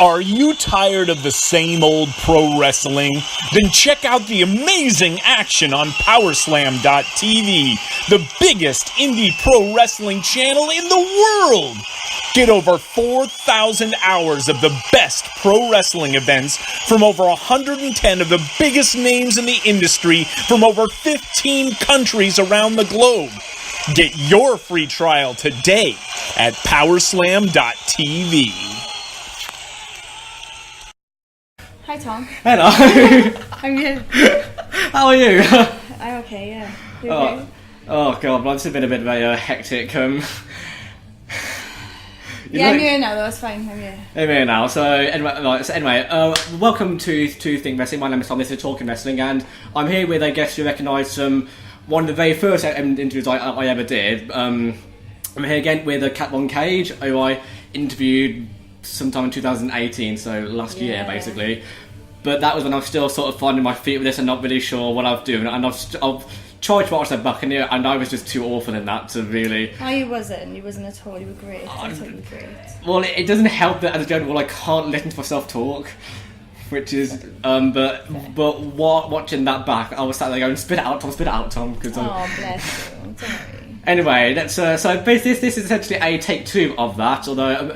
Are you tired of the same old pro wrestling? Then check out the amazing action on Powerslam.tv, the biggest indie pro wrestling channel in the world. Get over 4,000 hours of the best pro wrestling events from over 110 of the biggest names in the industry from over 15 countries around the globe. Get your free trial today at Powerslam.tv. Hi Tom. Hello. I'm good. How are you? I'm okay, yeah. You're okay? Oh god, well, it's been a bit of a hectic. I'm here now though, it's fine, I'm here. I'm here now. So anyway, welcome to Think Wrestling. My name is Tom, this is Talking Wrestling, and I'm here with a guest you recognise from one of the very first interviews I ever did. I'm here again with Kaige, who I interviewed sometime in 2018, so last year basically. But that was when I was still sort of finding my feet with this and not really sure what I was doing, and I've tried to watch that back and I was just too awful in that to really... Oh, you wasn't at all, you were great. I thought you were great. Well, it doesn't help that as a general I can't listen to myself talk, which is... but watching that back, I was sat there going, spit it out Tom, because... Oh, bless you, don't worry. Anyway, let's, so basically this is essentially a take two of that, although...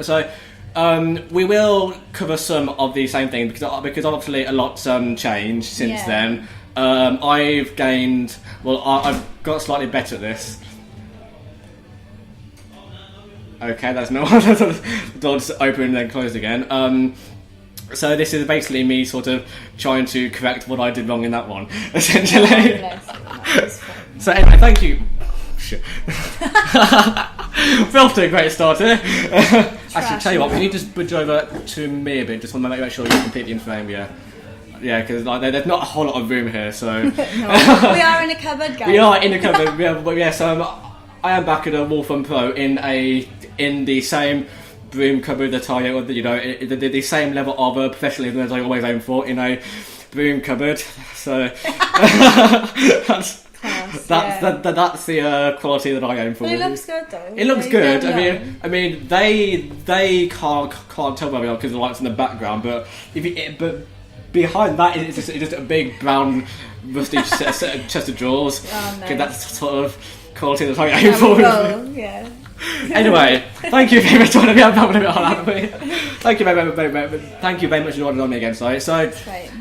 we will cover some of the same thing because obviously a lot's changed since then. I've gained... Well, I've got slightly better at this. Okay, that's not... The door just opened and then closed again. So this is basically me sort of trying to correct what I did wrong in that one, essentially. So anyway, thank you. Shit. We're off to a great start here. Actually, tell you what, can you just bridge over to me a bit? Just want to make sure you're completely in frame, yeah, because there's not a whole lot of room here, so... No, we are in a cupboard, guys. We are in a cupboard, but yes, I am back at a Wulfrun Pro in the same broom cupboard that I, the same level of professionalism as I always aim for in a broom cupboard, so... That's the quality that I aim for. But it looks good though. It looks good. I mean, they can't tell where we are because the lights in the background. But but behind that it's just a big brown rusty chest of drawers. Oh, nice. That's sort of quality that I aim for. Yeah. Anyway, thank you very much for joining me. I'm having a bit hard at me. Thank you very much for joining on me again. Sorry. So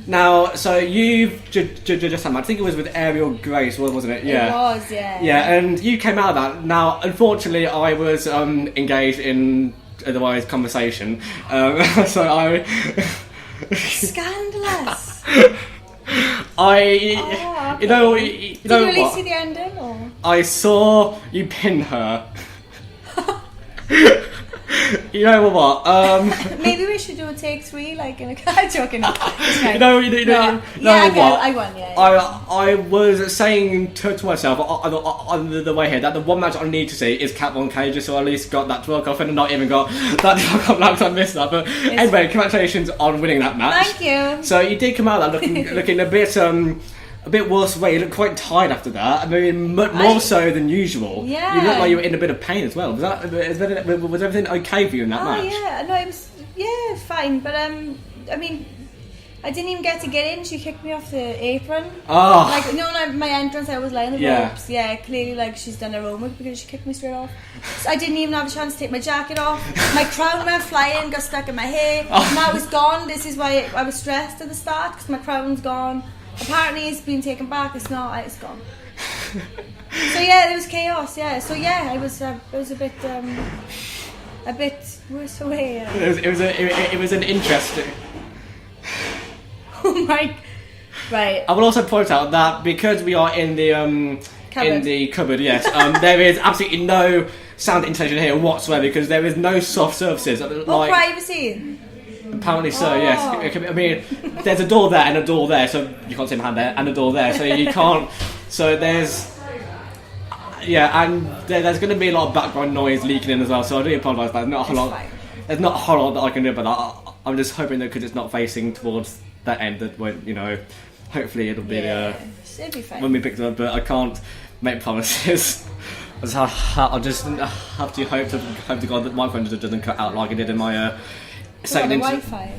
now, so you've just had, I think it was with Ariel Grace, wasn't it? Yeah. It was, yeah. Yeah, and you came out of that. Now, unfortunately, I was engaged in otherwise conversation, so I. Scandalous. You know Did you really what? see the ending, or? I saw you pin her. You know what? Maybe we should do a take three, like in a car joking. No, I won. Yeah. I was saying to myself on the way here that the one match I need to see is Cat Von Kaige, so I at least got that 12 off and not even got that 12 off. I missed that. But anyway, congratulations on winning that match. Thank you. So you did come out of that looking a bit worse way. You looked quite tired after that. I mean, more so than usual. Yeah. You looked like you were in a bit of was everything okay for you in that match? Oh yeah, no, it was fine. But I mean, I didn't even get to get in. She kicked me off the apron. Oh. Like my entrance, I was lying on the ropes. Yeah, clearly like she's done her homework because she kicked me straight off. So I didn't even have a chance to take my jacket off. My crown went flying, got stuck in my hair. Now it's gone. This is why I was stressed at the start because my crown's gone. Apparently it's been taken back. It's not. It's gone. So yeah, there was chaos. Yeah. So yeah, I was a bit worse away. It was an interesting. Oh my. Right. I will also point out that because we are in the cupboard, yes, there is absolutely no sound insulation here whatsoever because there is no soft surfaces. Or privacy. Apparently so, yes. I mean, there's a door there and a door there, so you can't see my hand there, and a door there, so you can't... So there's... Yeah, and there's going to be a lot of background noise leaking in as well, so I do apologise, but there's not a whole lot that I can do about that. I'm just hoping that because it's not facing towards that end, that when, hopefully it'll be... it'll be fine. When we pick it up, but I can't make promises. I'll just have to hope to God that my phone doesn't cut out like it did in my second Wi-Fi.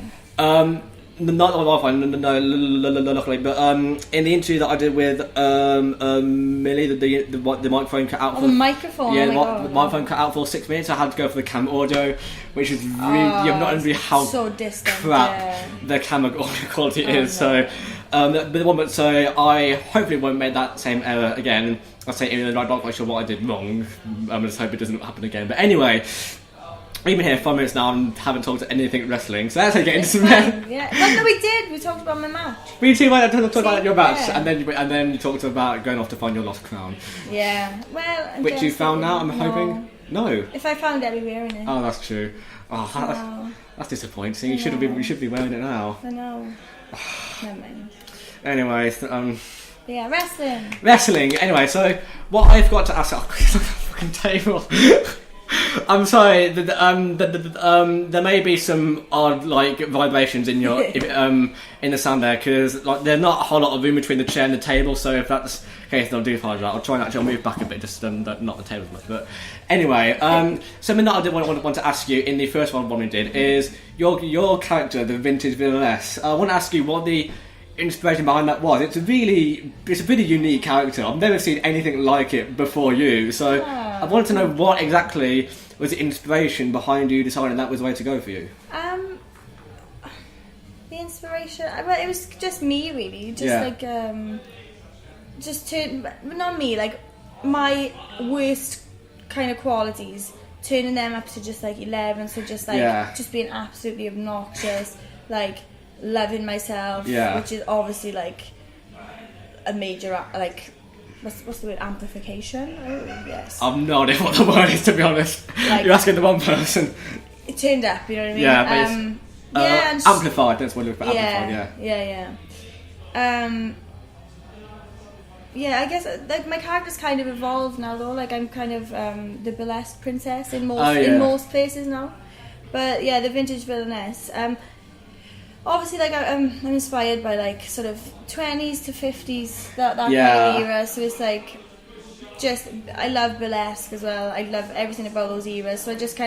Not on Wi-Fi, no, luckily, but in the interview that I did with Millie, the microphone cut out. The microphone. Yeah, the microphone cut out for 6 minutes. I had to go for the cam audio, which is really not really how so distant, crap the camera quality is. No. So, I hopefully won't make that same error again. I say even though I'm not quite sure what I did wrong. I just hope it doesn't happen again. But anyway. We've been here 5 minutes now and haven't talked anything wrestling, so let's get into some. Yeah, well, no, we did. We talked about my match. We too might talk about your match, and then you talked about going off to find your lost crown. Yeah, well, which you found now. I'm hoping. No. If I found it, I'd be wearing it. Oh, that's true. Oh, that's disappointing. You should be wearing it now. I know. Never mind. Anyway, yeah, wrestling. Wrestling. Anyway, so what I've got to ask. Oh, fucking table. I'm sorry. There may be some odd vibrations in your in the sound there because there's not a whole lot of room between the chair and the table. So if that's the case, then I'll do apologise. I'll try and actually move back a bit, just not the table as much. But anyway, something that I did want to ask you in the first one we did is your character, the Vintage Villainess. I want to ask you what the inspiration behind that was. It's a really unique character. I've never seen anything like it before you. So I wanted to know what exactly was the inspiration behind you deciding that was the way to go for you. The inspiration, well, it was just me really. Not me, like my worst kind of qualities, turning them up to just 11. So just just being absolutely obnoxious, loving myself, which is obviously a major what's the word, amplification? Oh yes. I'm not sure what the word is, to be honest. You're asking the wrong person. It turned up, you know what I mean? Yeah, but amplified. That's what we're for. Amplified. Yeah. I guess my character's kind of evolved now though. I'm kind of the Burlesque Princess in most places now. But yeah, the Vintage Villainess. Obviously, I'm inspired by sort of 20s to 50s, that kind of era. So it's I love burlesque as well. I love everything about those eras. So I just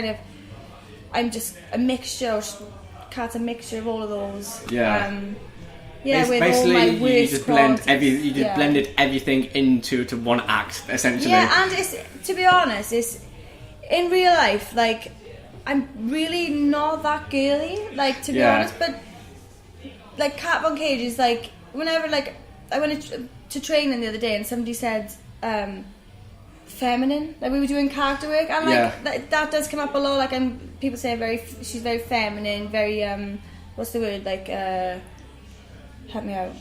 I'm just a mixture of all of those. Yeah. With basically, all my worst blended everything into one act, essentially. Yeah, and it's, to be honest, it's in real life. I'm really not that girly. To be honest, but. Kat Von Kaige is whenever I went to training the other day and somebody said feminine, we were doing character work and that does come up a lot. People say she's very feminine, very what's the word, help me out.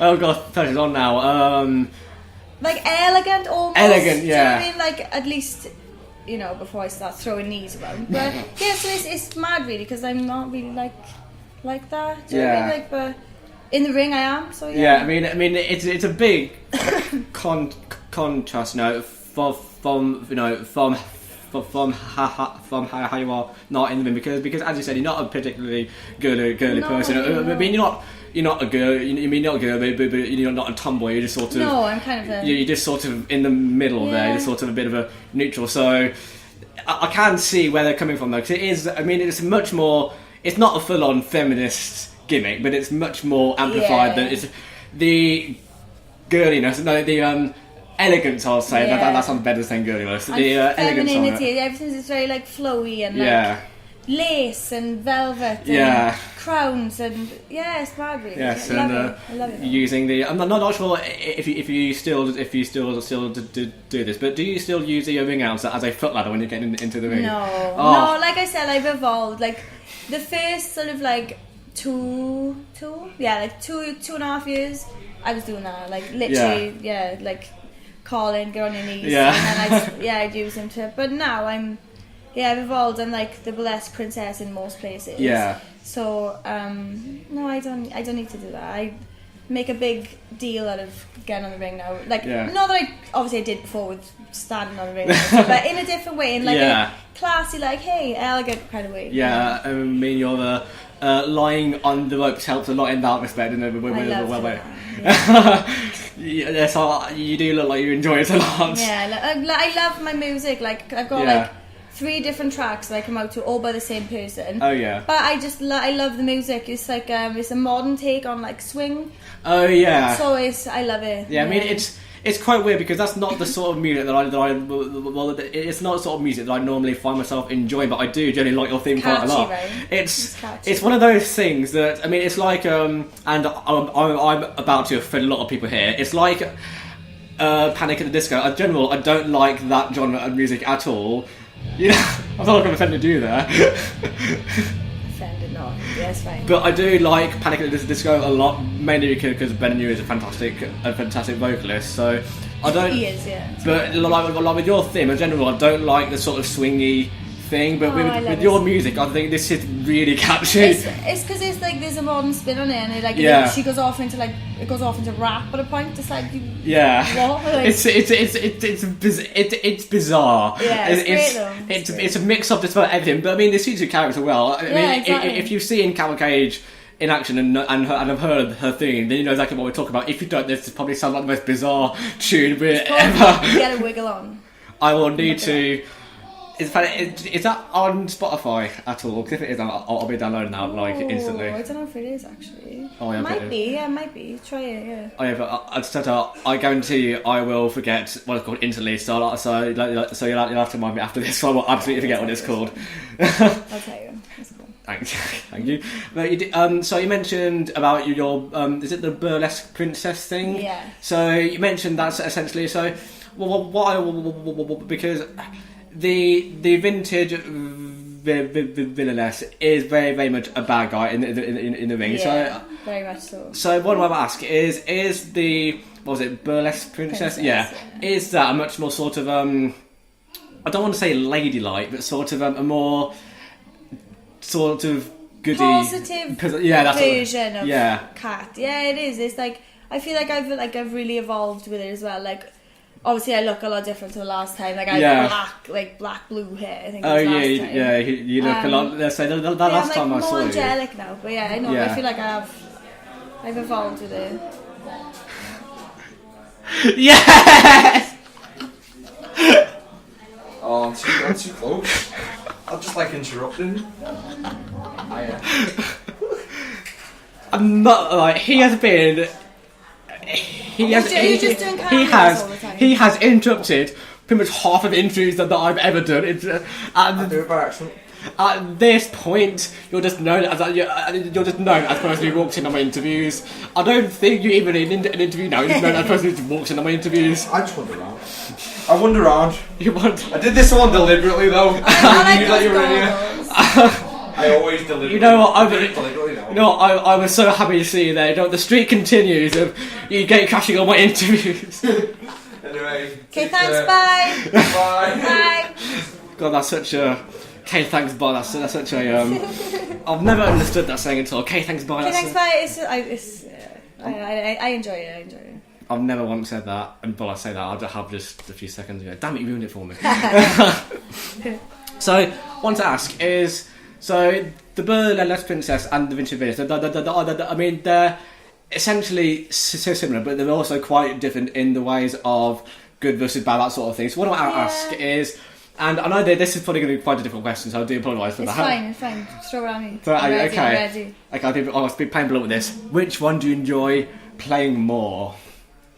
Oh god, pressure's on now. Elegant almost. Elegant, yeah. Do you know what I mean? At least, before I start throwing knees around. But yeah, so it's mad really because I'm not really like that. Do you know what I mean? But in the ring I am. So yeah. Yeah, I mean it's a big contrast, from how you are not in the ring because as you said, you're not a particularly girly person. I mean, you're not a girl. You mean not a girl, but you're not a tomboy. You're just sort of. No, I'm kind of. You're just sort of in the middle there. You're sort of a bit of a neutral. So I can see where they're coming from though, because it is. I mean, it's much more. It's not a full-on feminist gimmick, but it's much more amplified than it's the girliness. No, the elegance. I'll say that sounds better than girliness. The elegance on it. Everything's very flowy and lace and velvet and crowns and it's mad really. Yes, I love it. Using the I'm not sure if you still do this, but do you still use the ring outs as a foot ladder when you're getting into the ring? No, like I said, I've evolved. The first sort of 2 and a half years, I was doing that. Literally, calling, get on your knees, and then I'd use them to. But now I've evolved. I'm the Burlesque Princess in most places. Yeah. So no, I don't need to do that. I make a big deal out of getting on the ring now. Not that I did before with standing on the ring, but in a different way, in a classy, hey, elegant kind of way. Yeah, I mean you're the lying on the ropes helps a lot in that respect, and so you do look like you enjoy it a lot. Yeah, I love my music. I've got 3 different tracks that I come out to, all by the same person. Oh yeah. But I love the music. It's like it's a modern take on like swing. Oh yeah. So I love it. Yeah, I mean it's quite weird because that's not the sort of music that I well, it's not the sort of music that I normally find myself enjoying, but I do generally like your theme quite a lot. Right? It's one of those things that, I mean, it's like and I'm about to offend a lot of people here. It's like Panic at the Disco. In general, I don't like that genre of music at all. You know, I'm not going to offend you there. Offended, no. Yeah, it's fine. But I do like Panic at the Disco a lot, mainly because Ben New is a fantastic vocalist. So I don't. He is, yeah. But like with your theme in general, I don't like the sort of swingy thing. But with your music, I think this is really catchy. It's because it's like there's a modern spin on it, and it, like she goes off into like rap at a point. It's like what? Like, it's bizarre. Yeah, it's great though. It's a mix of just about everything. But I mean, they suits your character well. I mean, exactly. if you've seen Kaige in action and have heard her theme, then you know exactly what we're talking about. If you don't, this probably sounds like the most bizarre tune ever. Get a wiggle on. I will need to. Is that on Spotify at all? Because if it is, I'll be downloading that like instantly. I don't know if it is actually. Oh yeah, might be. Yeah, might be. Try it. Yeah. Oh yeah, but I guarantee you, I will forget what it's called instantly. So you'll have to remind me after this. So I will absolutely forget what it's called. I'll tell you. That's cool. Thank you. But you did, so you mentioned about your is it the Burlesque Princess thing? Yeah. So you mentioned that's essentially so. Because the Vintage Villainess is very, very much a bad guy in the ring. Yeah, so very much so. So what I want to ask is the Burlesque Princess? Yeah. Is that a much more sort of I don't want to say ladylike, but sort of a more sort of goody, positive version of Cat. Yeah, it is. It's like I feel like I've really evolved with it as well. Like obviously I look a lot different to the last time. Like I have black blue hair. I think. You look a lot. Let's say the last time I saw you. I'm more angelic now, but yeah, I know. Yeah. I feel like I've evolved with it. Yes. Oh, I'm too close. I'm just like interrupting. I'm not like he has been. He has interrupted pretty much half of the interviews that I've ever done. I do it by accident. At this point, you're just known as a person who walks in on my interviews. I don't think you even need an interview now. You're just known as a person who walks in on my interviews. I just wander around. I wander around. You wander. I did this one deliberately though. I knew that you were in here. I always deliberately. You know what? I was so happy to see you there. You know, the streak continues of you get crashing on my interviews. Anyway. Okay, thanks. Bye. Bye. Bye. God, that's such a. Okay, thanks, bye. That's such a. I've never understood that saying at all. Okay, thanks, bye. Okay, thanks, bye. I enjoy it. I enjoy it. I've never once said that, and while I say that, I'll have just a few seconds ago. Damn it, you ruined it for me. So, I want to ask is. So, the Burlesque Princess and the Vintage Villainess, I mean, they're essentially so similar, but they're also quite different in the ways of good versus bad, that sort of thing. So what I want to ask is, and I know that this is probably going to be quite a difficult question, so I do apologise for that. It's fine. Just throw it at me. So, I'm ready. Okay, I'll be playing blunt with this. Which one do you enjoy playing more?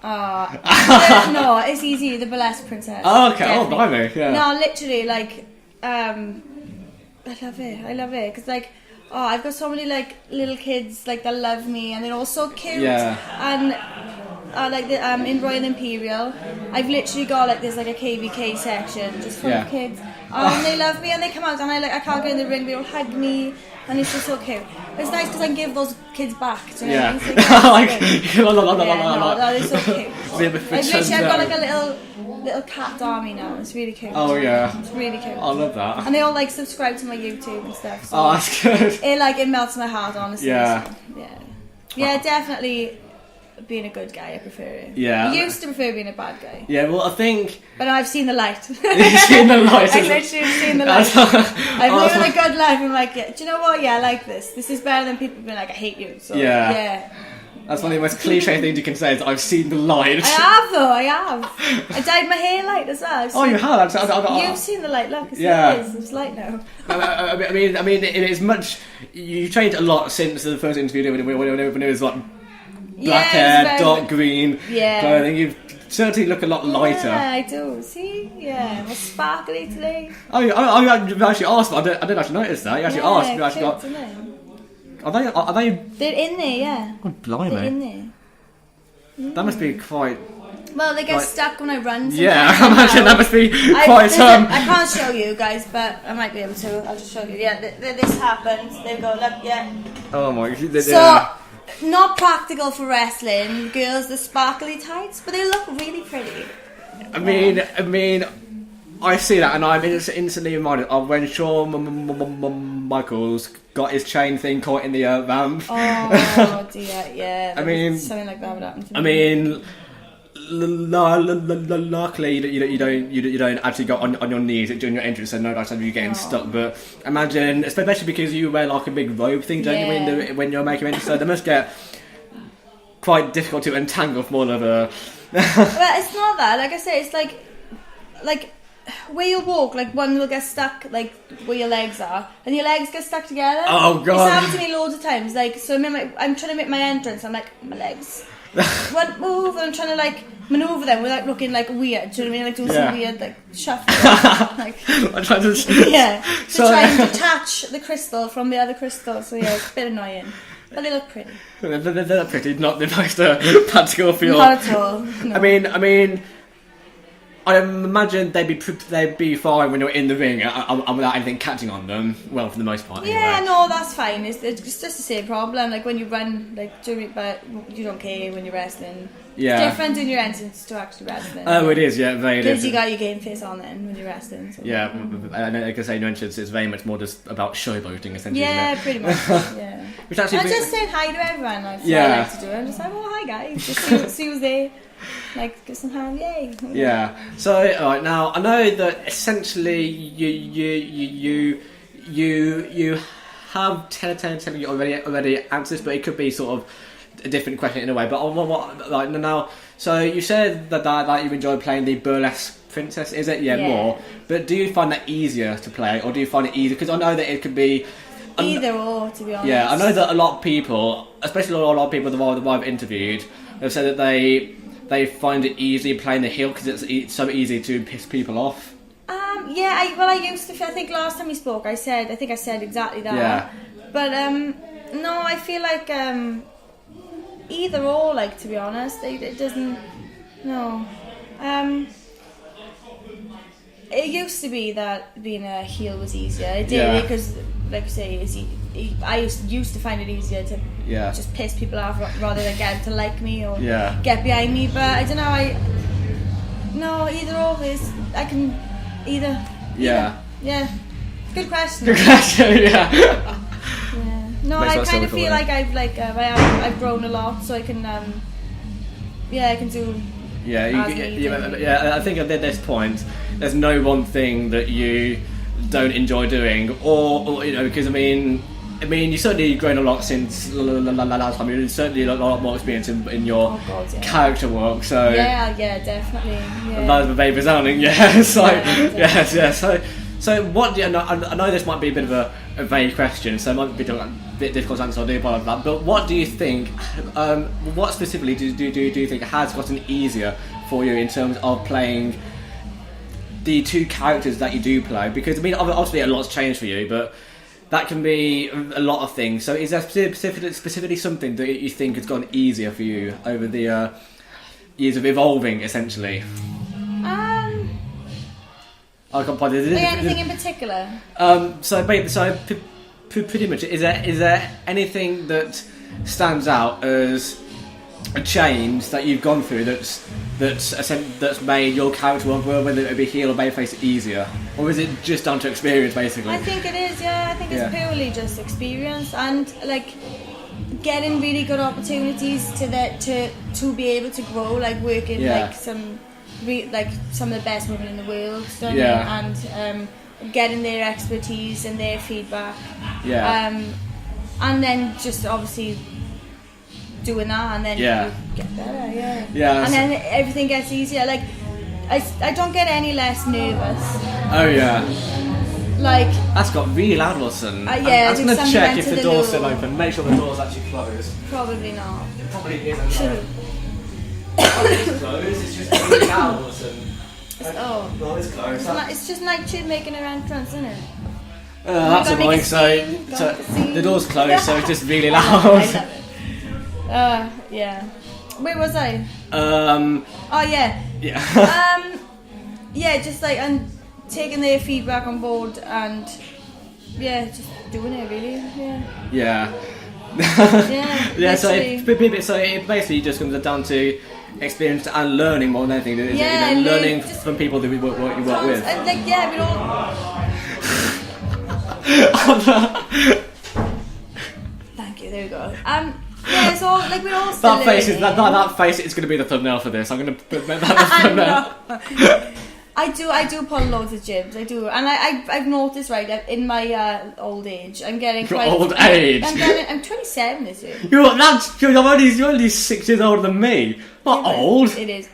No, it's easy. The Burlesque Princess. Oh, okay. Definitely. Oh, blimey. Yeah. No, literally, like, I love it, because like, I've got so many like little kids like that love me, and they're all so cute. Yeah. And like in Royal Imperial, I've literally got like there's like a KVK section just full of kids, and they love me, and they come out, and I can't get in the ring, they all hug me, and it's just so cute. It's nice because I can give those kids back. Do you know what I mean? So they're so cute. I've got like a little cat army now. It's really cute. Oh yeah, it's really cute. I love that. And they all like subscribe to my YouTube and stuff. So that's good. It melts my heart, honestly. Yeah. So, yeah, definitely. Being a good guy, I prefer it. Yeah. I used to prefer being a bad guy. Yeah, well, I think. But I've seen the light. You've seen the light. I've literally seen the light. I've lived a good life. I'm like, do you know what? Yeah, I like this. This is better than people being like, I hate you. So, yeah. That's one of the most cliche things you can say is I've seen the light. I have though, I have. I dyed my hair light as well. Oh, you have? You've seen the light, look. Yeah. It's light now. I mean, it is much. You changed a lot since the first interview when it was like black hair, dark green clothing. You've certainly look a lot lighter. Yeah, I do. See? Yeah, more sparkly today. Oh, you actually asked. I didn't actually notice that. You actually asked. You actually got. Are they? They're in there, yeah. Oh, blimey. They're in there. That must be quite. Well, they get stuck when I run. Yeah, I imagine that must be quite. I can't show you guys, but I might be able to. I'll just show you. Yeah, this happens. They go, look, yeah. Oh my. So, not practical for wrestling. Girls, the sparkly tights, but they look really pretty. I mean, I see that, and I'm instantly reminded of when Shawn Michaels got his chain thing caught in the ramp. Oh dear, yeah. I mean, something like that would happen to me. I mean, luckily you don't actually go on your knees during your entrance, so no chance of you getting stuck. But imagine, especially because you wear like a big robe thing, don't you, when you're making entrance, so they must get quite difficult to untangle from all of the. Well, it's not that. Like I say, it's like where you walk, like one will get stuck, like where your legs are, and your legs get stuck together. Oh god! It's happened to me loads of times. Like, so I'm trying to make my entrance. I'm like, my legs. One move, and I'm trying to like maneuver them without looking like weird. Do you know what I mean? Like doing some weird like shuffle. Like, I'm trying to. To try and detach the crystal from the other crystal. So yeah, it's a bit annoying. But they look pretty. They're not pretty, not the most practical feel. Not at all. No. I mean, I imagine they'd be fine when you're in the ring without anything catching on them. Well, for the most part. Yeah, anyway. no, that's fine. It's just the same problem. Like when you run, like but you don't care when you're wrestling. Yeah. It's different in your entrance to actually wrestling. Oh, it is. Yeah, very different. Because you got your game face on then when you're wrestling. So. Yeah, and like I say, no entrance is very much more just about showboating, essentially. Yeah, pretty much. Yeah. Which actually I'm just saying hi to everyone. That's what I like to do. I'm just like, oh hi guys, just see who's there. Like, give some hand, yay. Yeah. So, alright, now I know that essentially you have technically already answered this, but it could be sort of a different question in a way. But like now, so you said that you enjoy playing the Burlesque Princess, is it? Yeah, more. But do you find that easier to play, or do you find it easier? Because I know that it could be either or, to be honest. Yeah, I know that a lot of people, especially a lot of people that I've interviewed, have said that they find it easy playing the heel because it's so easy to piss people off. I used to. I think last time we spoke, I think I said exactly that. Yeah. But no, I feel like either or. Like, to be honest, it doesn't. No. It used to be that being a heel was easier. It did because, like you say, I used to find it easier to just piss people off rather than get them to like me or get behind me. But I don't know. Either or is I can either. Yeah. Good question. Yeah. No, I kind of feel like I've grown a lot, so I can I can do. I think at this point, there's no one thing that you don't enjoy doing, or because I mean, you certainly grown a lot since last time. You've certainly a lot more experience in your character work. So definitely. Yeah. That was very resounding. So what do you know? I know this might be a bit of a vague question, so it might be a bit difficult to answer. So I do apologize for that. But what do you think? What specifically do you think has gotten easier for you in terms of playing the two characters that you do play? Because I mean, obviously a lot's changed for you, but that can be a lot of things. So is there specifically something that you think has gone easier for you over the years of evolving, essentially? Anything in particular? So pretty much, is there anything that stands out as a change that you've gone through that's made your character work, whether it be heel or babyface, easier, or is it just down to experience, basically? I think it is. Yeah, I think it's purely just experience and like getting really good opportunities to be able to grow, like working like some of the best women in the world, and getting their expertise and their feedback, and then just obviously doing that, and then Yeah. you get better. Yeah. Yeah. And then everything gets easier. Like I don't get any less nervous. Oh yeah. Like That's got really loud, Wilson. yeah, I'm I just think gonna something check went if to the the door's loo. still open. Make sure the door's actually closed. probably not. It probably isn't. Should've. It's closed. It's just really loud, Wilson. Oh. No, it's closed. It's just Nightshade making her entrance, isn't it? That's gotta make annoying. a So, scene, so gotta make a scene. the door's closed, so it's just really I loud. love it. Yeah. Where was I? Oh yeah. Yeah. Yeah, just like and taking their feedback on board and yeah, just doing it really. Yeah. Yeah. Yeah. Yeah. So literally. so it basically just comes down to experience and learning more than anything. Isn't Yeah, it? You know, learn- learning just- from people that you work with. And like yeah, we all. Thank you. There we go. Yeah, so like we're all still That face is learning. that face is going to be the thumbnail for this. I'm going to put that as the thumbnail. I do pull loads of jibs. I do, and I've noticed right that in my old age, I'm getting Your quite. old age? I'm 27 this year. You're only 6 years older than me. Not old. It is.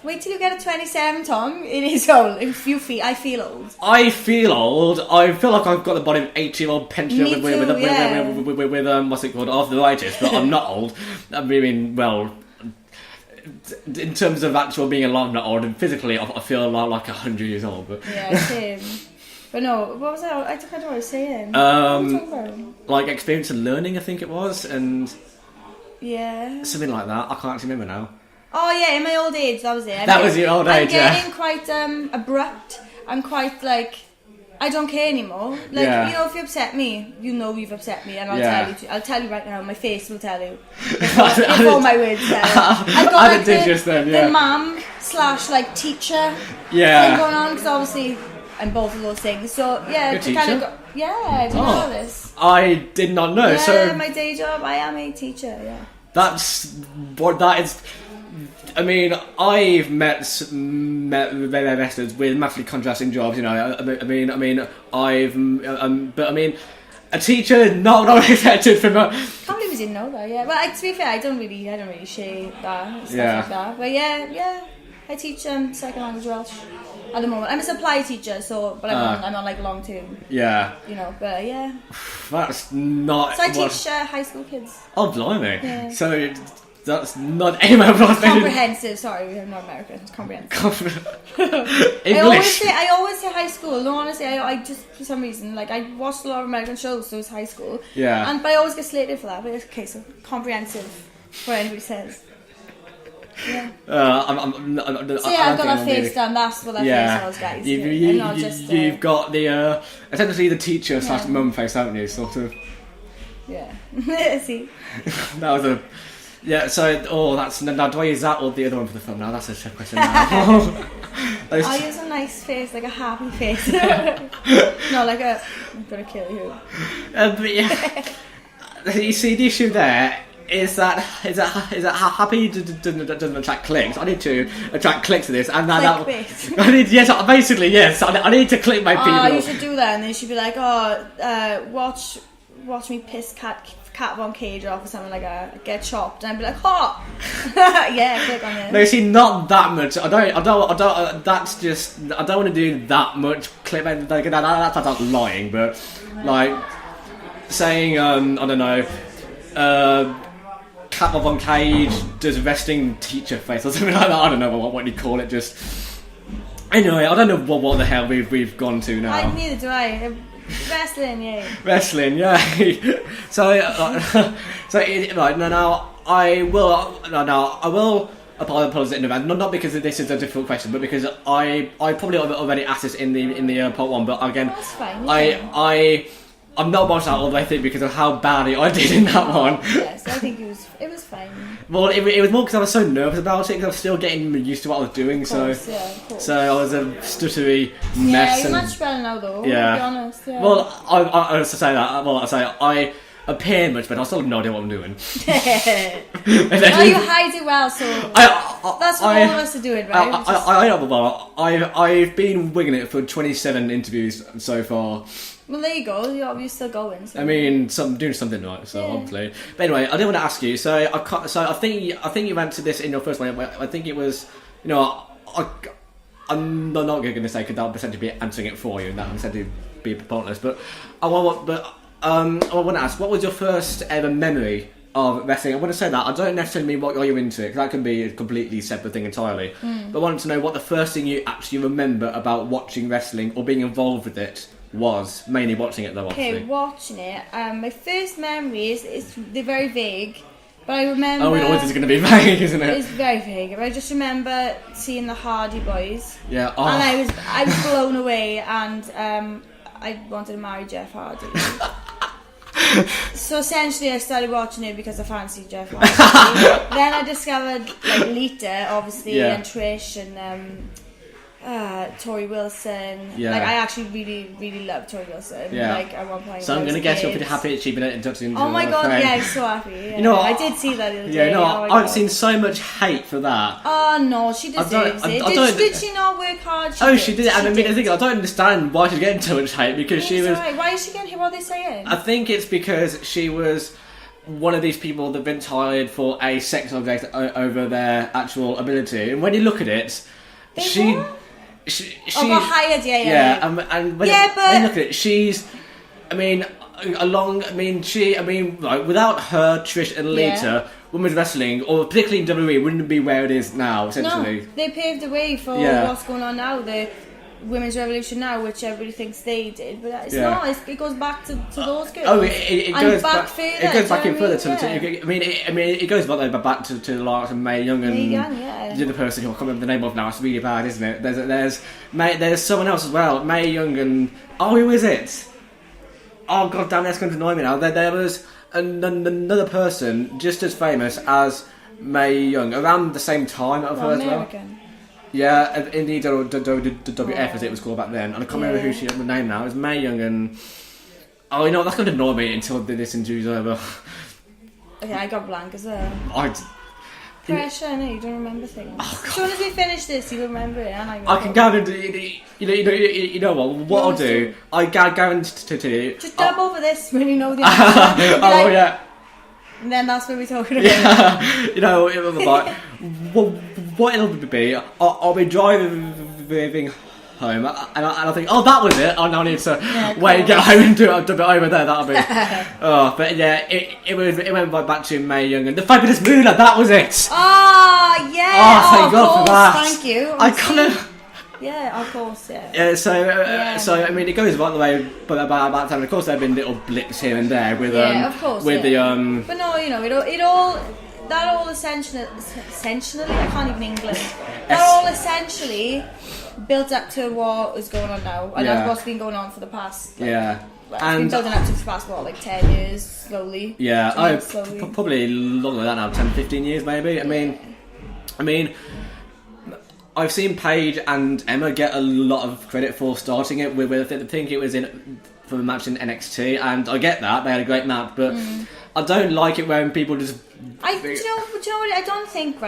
Wait till you get a 27, Tom. It is old. If you feel, I feel old. I feel old. I feel like I've got the body of an 80-year-old pensioner Me with too, yeah. what's it called, arthritis, but I'm not old. I mean, well, in terms of actual being alive, I'm not old, and physically, I feel like 100 years old. But Yeah, same. But no, what was that? I don't know what I was saying. What are you talking about? like experience and learning, I think it was, and Yeah. something like that. I can't actually remember now. Oh yeah, in my old age, that was it. That was your old age, I'm getting quite abrupt. I'm quite like I don't care anymore. Like Yeah. you know, if you upset me, you know you've upset me, and I'll Yeah. tell you. I'll tell you right now. My face will tell you before my words tell you. I've got I like did just then, yeah. the mum / like teacher Yeah. thing going on because obviously I'm both of those things. So yeah, You're a to kind teacher? of go, yeah, I didn't know this. I did not know. Yeah, So my day job, I am a teacher. Yeah. that's what that is. I mean, I've met investors with massively contrasting jobs. You know, I mean, but I mean, a teacher not expected from a. Can't believe we didn't know that. Yeah, well, to be fair, I don't really share that stuff Yeah. like that. But yeah, I teach second language Welsh at the moment. I'm a supply teacher, so but I'm on like long term, Yeah, you know. But yeah, that's not. so I what- teach high school kids. Oh blimey! Yeah. So that's not any of my Comprehensive. Sorry, we're not American. It's comprehensive. English. I always say high school. No, honestly, I just for some reason like I watched a lot of American shows, so it's high school. Yeah. But I always get slated for that. But it's okay, so comprehensive. What anybody says. Yeah. So yeah, I've got my face done. That's what that face was, guys. And not just, You've got the essentially the teacher / Yeah. mum face, haven't you? Sort of. Yeah. See. That was a. Yeah. So that's now. Do I use that or the other one for the film? Now that's a trick question. Now. I use a nice face, like a happy face. No, like a I'm gonna kill you. But yeah. You see, the issue there is that how happy doesn't attract clicks. I need to attract clicks to this, and Clickbait. I need basically yes. I need to click my people. Oh, you should do that, and then you should be like, watch me piss Cat Von Kaige off or something like that. Get chopped, and I'd be like, oh, yeah, click on it. No, see, not that much. I don't. That's just. I don't want to do that much clip. That's lying, but like saying, I don't know. Cat Von Kaige does resting teacher face or something like that. I don't know what you call it. Just anyway, I don't know what the hell we've gone to now. Neither do I. Wrestling, yeah. Wrestling, yeah. So right now I will apologise in advance. Not because this is a difficult question, but because I probably already asked this in the part one. But again, That's fine. Yeah. I'm not watched that all the way through because of how badly I did in that one. Yes, I think it was fine. Well, it was more because I was so nervous about it because I was still getting used to what I was doing. Of course, yeah, of course. So I was a stuttery Yeah, mess. you're and, much better now, though. Yeah. To be honest. Yeah. Well, I was to say that. Well, I appear much better. I still have no idea what I'm doing. Oh, you hide it well, so that's what all of us are doing, right? I've been winging it for 27 interviews so far. Well, there you go. You're still going. So. I mean, doing something right. So obviously, but anyway, I did want to ask you. So I think you answered this in your first one. I think it was, I'm not going to say because that would essentially be answering it for you, and that would essentially be pointless. But I want to ask, what was your first ever memory of wrestling? I want to say that I don't necessarily mean what got you into it, because that can be a completely separate thing entirely. But I wanted to know what the first thing you actually remember about watching wrestling or being involved with it was, mainly watching it though. Obviously. Okay, watching it. My first memory they're very vague, but I remember. Oh, we know this is going to be vague, isn't it? It's very vague. But I just remember seeing the Hardy Boys. Yeah. Oh. And I was blown away, and I wanted to marry Jeff Hardy. So essentially, I started watching it because I fancied Jeff Hardy. Then I discovered Lita, obviously, and Trish, and Tori Wilson. Yeah. I actually really, really love Tori Wilson. Yeah. At one point. So I'm going to guess you're pretty happy that she's been inducted into Oh my god, Fame. yeah, I'm so happy. Yeah. You know what? I did see that the other day. I've seen so much hate for that. Oh no, she deserves it. Did she not work hard? She did. And I mean, I think I don't understand why she's getting so much hate, because she was. Right. Why is she getting hate? What are they saying? I think it's because she was one of these people that've been hired for a sex object over their actual ability. And when you look at it, she got hired, and when you look at it, she's, without her, Trish and Lita, women's wrestling, or particularly in WWE, wouldn't be where it is now, essentially. No, they paved the way for what's going on now, the women's revolution now, which everybody thinks they did, but it's not. It goes back to those girls. Oh, it goes back further. It goes back in further. It goes back to the likes of Mae Young and the other person who I can't remember the name of now. It's really bad, isn't it? There's someone else as well. Mae Young and who is it? Oh god damn, that's going to annoy me now. There was another person just as famous as Mae Young around the same time of her as well. Yeah, in the WWF as it was called back then, and I can't remember who she had the name now. It was Mae Young and that's going to annoy me until this interview's over. Okay, I got blank as well. Pressure, I know you don't remember things. As soon as we finish this, you'll remember it, and I can guarantee. You know what I'll do? I guarantee. Just dub over this when you know the answer. Yeah. And then that's what we're talking about. Yeah, what it'll be, I'll be driving home, and I think, that was it. I now need to get home and do it over there. That'll be. But yeah, it went back to Mae Young and the Fabulous Moolah. That was it. Oh yeah. Oh, thank God for that. Thank you. I kind of. Yeah, of course, yeah. Yeah, so it goes right the way, but about that time. Of course, there have been little blips here and there with of course, with the But no, that all essentially, I can't even English. That all essentially built up to what is going on now, and that's what's been going on for the past. And it's been building up to the past 10 years slowly. Yeah, probably longer than that now, 10, 15 years maybe. I mean. I've seen Paige and Emma get a lot of credit for starting it with I think it was for the match in NXT, and I get that they had a great match, but I don't like it when people just. Do you know what? I don't think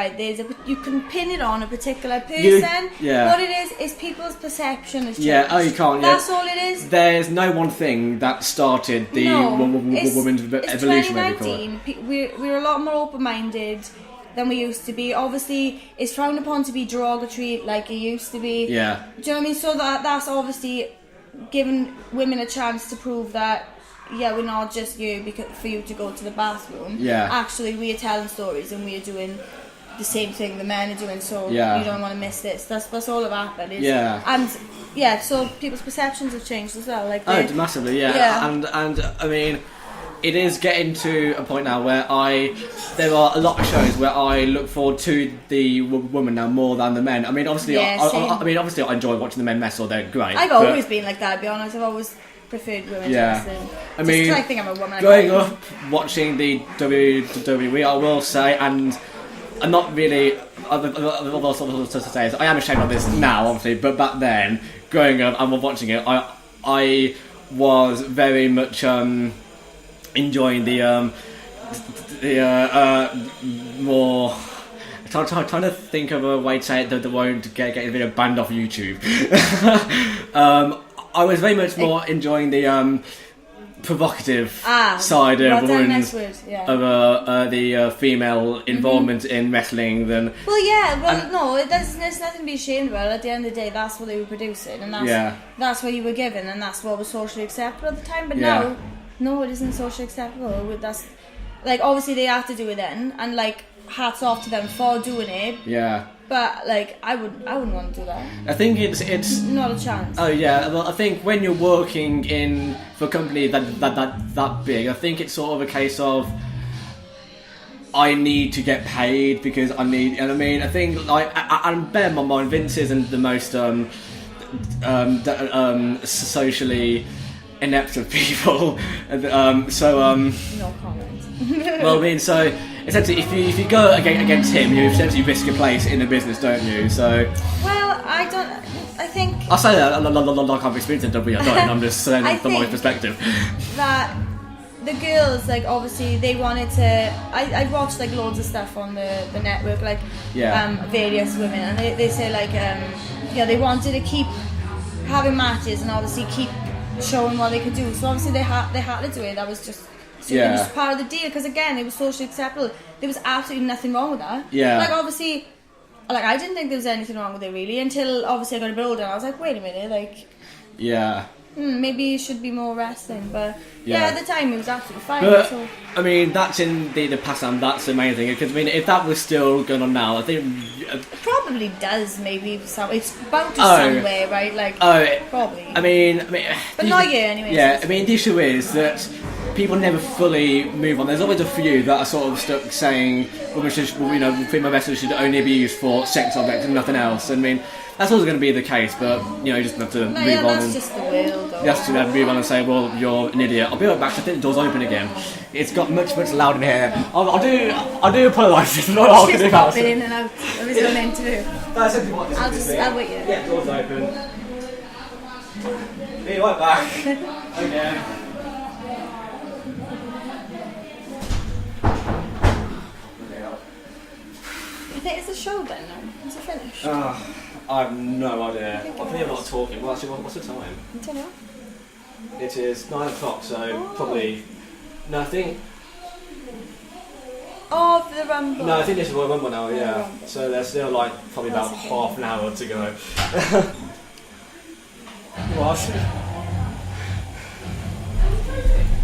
you can pin it on a particular person. What it is people's perception has changed. Yeah, you can't. That's all it is. There's no one thing that started the women's evolution. 2019. We're a lot more open-minded than we used to be. Obviously, it's frowned upon to be derogatory like it used to be. Yeah. Do you know what I mean? So that's obviously giving women a chance to prove that, we're not just for you to go to the bathroom. Yeah. Actually, we are telling stories and we are doing the same thing the men are doing, so you don't want to miss this. That's all of happened. And so people's perceptions have changed as well. Massively, And I mean, it is getting to a point now where there are a lot of shows where I look forward to the women now more than the men. I mean, obviously, I enjoy watching the men wrestle. They're great. I've always been like that. To be honest, I've always preferred women's wrestling. I mean, I think I'm a woman. Growing up watching the WWE, I will say, and I'm not really. I've also to say, I am ashamed of this now, obviously, but back then, growing up and watching it, I was very much. Enjoying the more. Trying to think of a way to say it that won't get a video banned off YouTube. I was very much more enjoying the provocative side of women's, the female involvement in wrestling than. Well, no, there's nothing to be ashamed about. At the end of the day, that's what they were producing, and that's what you were given, and that's what was socially acceptable at the time. But now, no, it isn't socially acceptable. That's like obviously they have to do it then, and like hats off to them for doing it. Yeah. But like I wouldn't want to do that. I think it's not a chance. Oh yeah, well I think when you're working for a company that big, I think it's sort of a case of I need to get paid because I need, and I mean I think like and bear in my mind Vince isn't the most socially inept of people, no comment. Well, I mean, so essentially, if you go against him, you essentially risk your place in the business, don't you? So. Well, I think. I say that like I've experienced it, don't I'm just saying from my perspective. That the girls, like, obviously, they wanted to. I watched like loads of stuff on the network, like various women, and they say like they wanted to keep having matches and obviously keep showing what they could do. So obviously they had to do it. That was just. So it was part of the deal because again it was socially acceptable. There was absolutely nothing wrong with that. Yeah. Like obviously, like I didn't think there was anything wrong with it really until obviously I got a bit older and I was like, wait a minute, like. Yeah. Maybe you should be more wrestling, but at the time it was absolutely fine. But, so. I mean, that's in the past, and that's the main thing. Because I mean, if that was still going on now, I think it probably does. Maybe it's about to somewhere, right? Like probably. I mean, but not yet, anyway. Yeah, I mean, the issue is that people never fully move on. There's always a few that are sort of stuck saying, female wrestlers should only be used for sex objects and nothing else. I mean. That's always going to be the case, but you just have to move on. That's just the world. You have to move on and say, "Well, you're an idiot." I'll be right back. I think the door's open again. It's got much louder in here. I do apologise. It's not all just popping in and out. I was meant to do. I'll wait you. Yeah, door's open. Be right back. Okay. I think it's a show then. No? Is it finished? I have no idea. I think I'm not talking. Well, actually, what's the time? I don't know. It is 9 o'clock, so probably. No, I think. Oh, for the Rumble. No, I think this is Royal Rumble now, yeah. Rumble. So there's still probably about half an hour to go. What?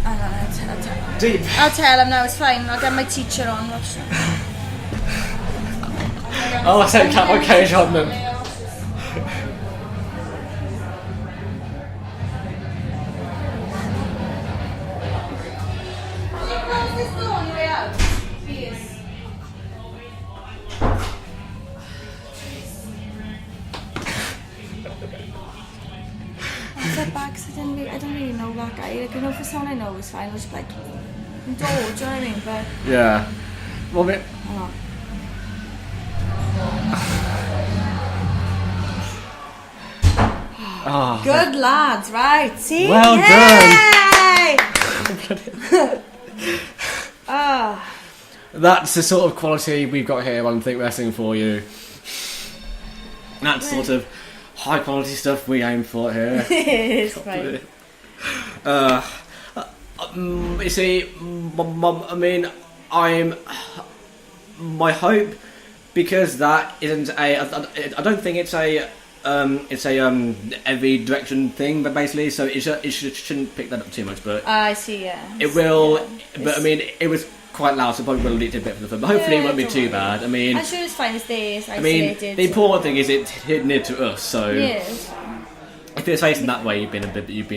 I'll tell. Deep. I'll tell him now, it's fine. I'll get my teacher on. Watch. I said cut my Kaige on them. I don't really know that guy. Like, for someone I know, it's fine. I was just like, do you know what I mean? But yeah. Well, good lads, right? See? Well done. That's the sort of quality we've got here on Think Wrestling for you. That's sort of high quality stuff we aim for here. It's fine. You see, my hope, because that isn't I don't think it's a every direction thing, but basically, so it shouldn't pick that up too much. But I see, yeah. It will, but I mean, it was quite loud, so probably will lead to a bit from the film. But hopefully, it won't be too bad. I mean, I'm sure it's fine as days. I mean, the important thing is it's hidden near to us, so. Yes. If it's facing that way, you've been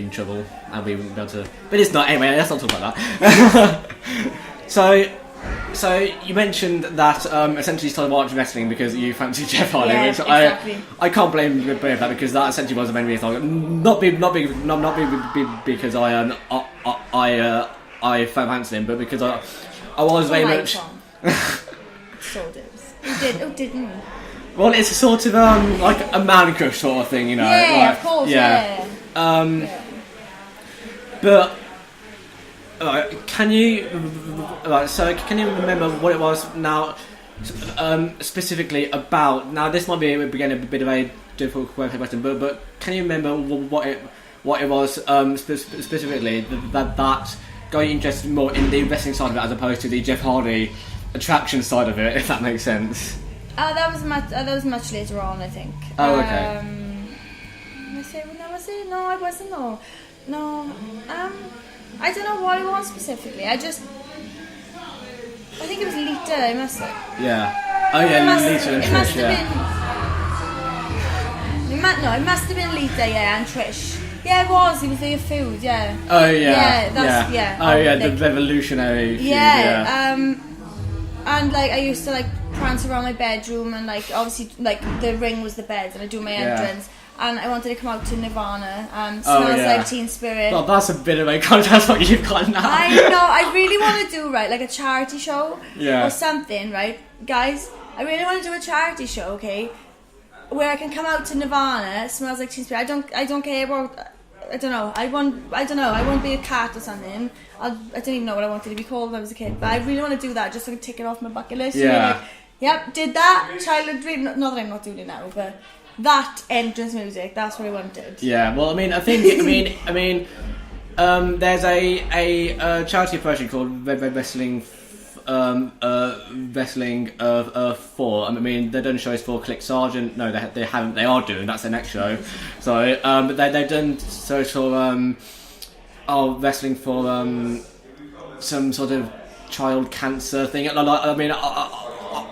in trouble, and we wouldn't be able to. But it's not. Anyway, let's not talk about that. So you mentioned that essentially you started watching wrestling because you fancy Jeff Hardy, which exactly. I can't blame that because that essentially was the main reason. Not because I fancied him, but because I was very much. So who didn't? Well, it's a sort of like a man crush sort of thing, you know. Yeah, like, of course. Yeah. But can you remember what it was now specifically about? Now this might be again a bit of a difficult question, but can you remember what what it was specifically that got you interested more in the wrestling side of it as opposed to the Jeff Hardy attraction side of it, if that makes sense. That was much later on, I think. Oh, okay. No, I wasn't. No. I don't know what it was specifically. I think it was Lita. I must have. Yeah. Oh yeah, Lita and Trish. It must have been Lita, yeah, and Trish. Yeah, it was. It was their feud, yeah. Oh yeah. Yeah. Oh yeah, the revolutionary feud. Yeah. And like I used to like prance around my bedroom, and like obviously like the ring was the bed, and I do my entrance. And I wanted to come out to Nirvana and Smells Like Teen Spirit. Well, that's a bit of a contrast what you've got now. I know, I really want to do, right, like a charity show or something, right? Guys, I really want to do a charity show, okay? Where I can come out to Nirvana, Smells Like Teen Spirit. I don't care about, I don't know, I won't be a cat or something. I don't even know what I wanted to be called when I was a kid. But I really want to do that just so I can tick it off my bucket list. Yeah. Like, yep, did that, childhood dream. Not that I'm not doing it now, but... that entrance music, that's what I wanted. Yeah, well, I mean, I think, there's a charity version called Wrestling 4. I mean, they've done shows for Click Sergeant. No, they haven't. They are doing. That's their next show. So, but they've done social wrestling for some sort of child cancer thing. I mean,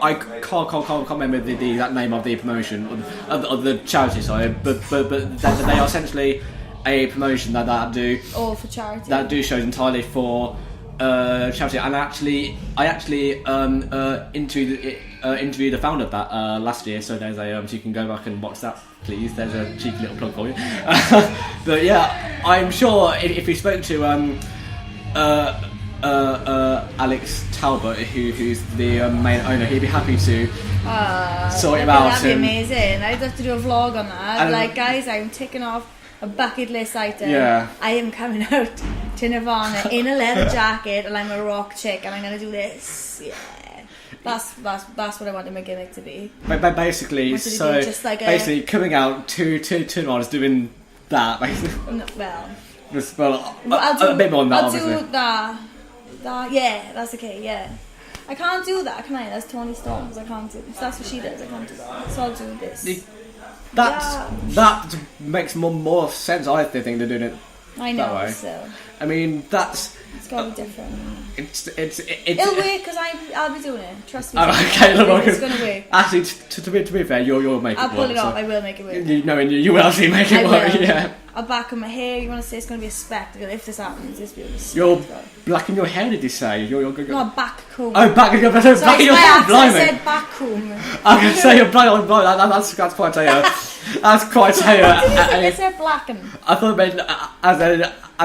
I can't remember the exact name of the promotion of the charity, sorry, but they are essentially a promotion that do all for charity. That do shows entirely for charity. And I actually interviewed the founder of that last year. So there's a so you can go back and watch that, please. There's a cheeky little plug for you. But yeah, I'm sure if we spoke to Alex Talbot, who's the main owner, he'd be happy to sort it out. That'd be amazing. I'd have to do a vlog on that. Like, guys, I'm ticking off a bucket list item. Yeah. I am coming out to Nirvana in a leather jacket, and I'm a rock chick, and I'm gonna do this. Yeah. That's what I wanted my gimmick to be. But basically, so just like basically coming out to Nirvana is doing that. Basically. No, I'll do a bit more than that. I'll do that. Yeah, that's okay. Yeah, I can't do that, can I? That's Tony Storms. I can't do. If that's what she does, I can't do that. So I'll do this. That makes more sense. I think they're doing it. I know. That way. So. I mean, it's gotta be different. It'll work because I'll be doing it. Trust me. Okay, it's gonna work. Actually, to be fair, you'll make it work. I'll pull it off. I will make it work. You will actually make it work. Will. Yeah. I'll black on my hair. You want to say it's going to be a spectacle? If this happens, this will be a You're spectacle. blacking your hair, did you say? You're no, back comb. Oh, back your hair, I said back comb. I can say you're blind. That's quite a... That's quite a... What did you say blacken? I thought it meant as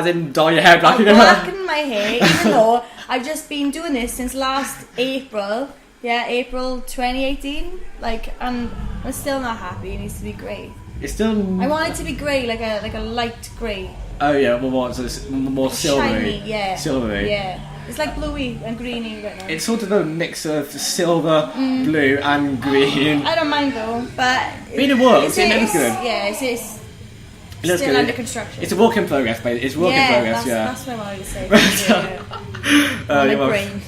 in dye your hair black. Blacken my hair, even though I've just been doing this since last April. Yeah, April 2018. Like, and I'm still not happy. It needs to be grey. It's still... I want it to be grey, like a light grey. Oh yeah, well, so it's more silvery. Shiny, yeah. Silvery. Yeah. It's like bluey and greeny right now. It's sort of a mix of silver, blue and green. I don't mind though, but... It works, it looks good. Yeah, it's It still under construction. It's a work in progress, baby. It's work in progress, that's what I wanted to say. My brain.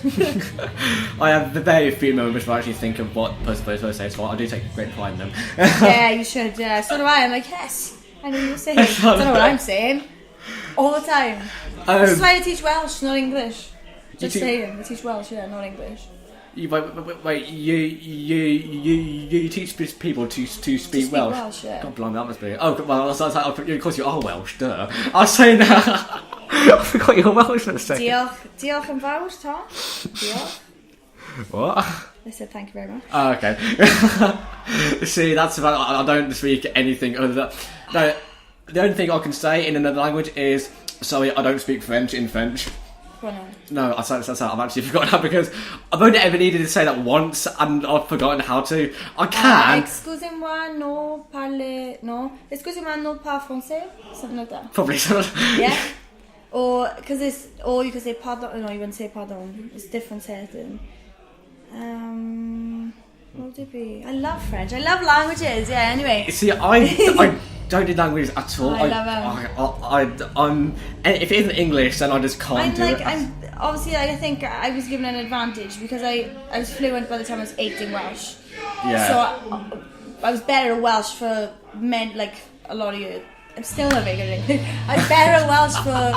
I have very few moments where I actually think of what I'm supposed to say, so I do take great pride in them. Yeah, you should. So do I. I'm like, yes, I know what you're saying. I don't know what I'm saying. All the time. This is why I teach Welsh, not English. Just saying, I teach Welsh, yeah, not English. Wait, you teach people to speak Welsh? Yeah. God blimey, that must be... Oh, well, of course you are Welsh, duh. I was saying that... I forgot you're Welsh for a second. Diolch yn fawr, Tom. Diolch. What? I said thank you very much. Oh, okay. See, that's about... I don't speak anything other than... No, the only thing I can say in another language is... Sorry, I don't speak French in French. No, I've actually forgotten that because I've only ever needed to say that once and I've forgotten how to. I can. Excusez-moi, no parle... No. Excusez-moi, no parle français? Something like that. Probably. Yeah? Or you could say pardon. No, you wouldn't say pardon. It's different setting. What would it be? I love French. I love languages. Yeah. Anyway. See, I don't do languages at all. I love them. I'm if it isn't English, then I just can't do it. Obviously, I think I was given an advantage because I was fluent by the time I was 8 in Welsh. Yeah. So I was better at Welsh for like a lot of years. I'm still not very good at English. I was better at Welsh for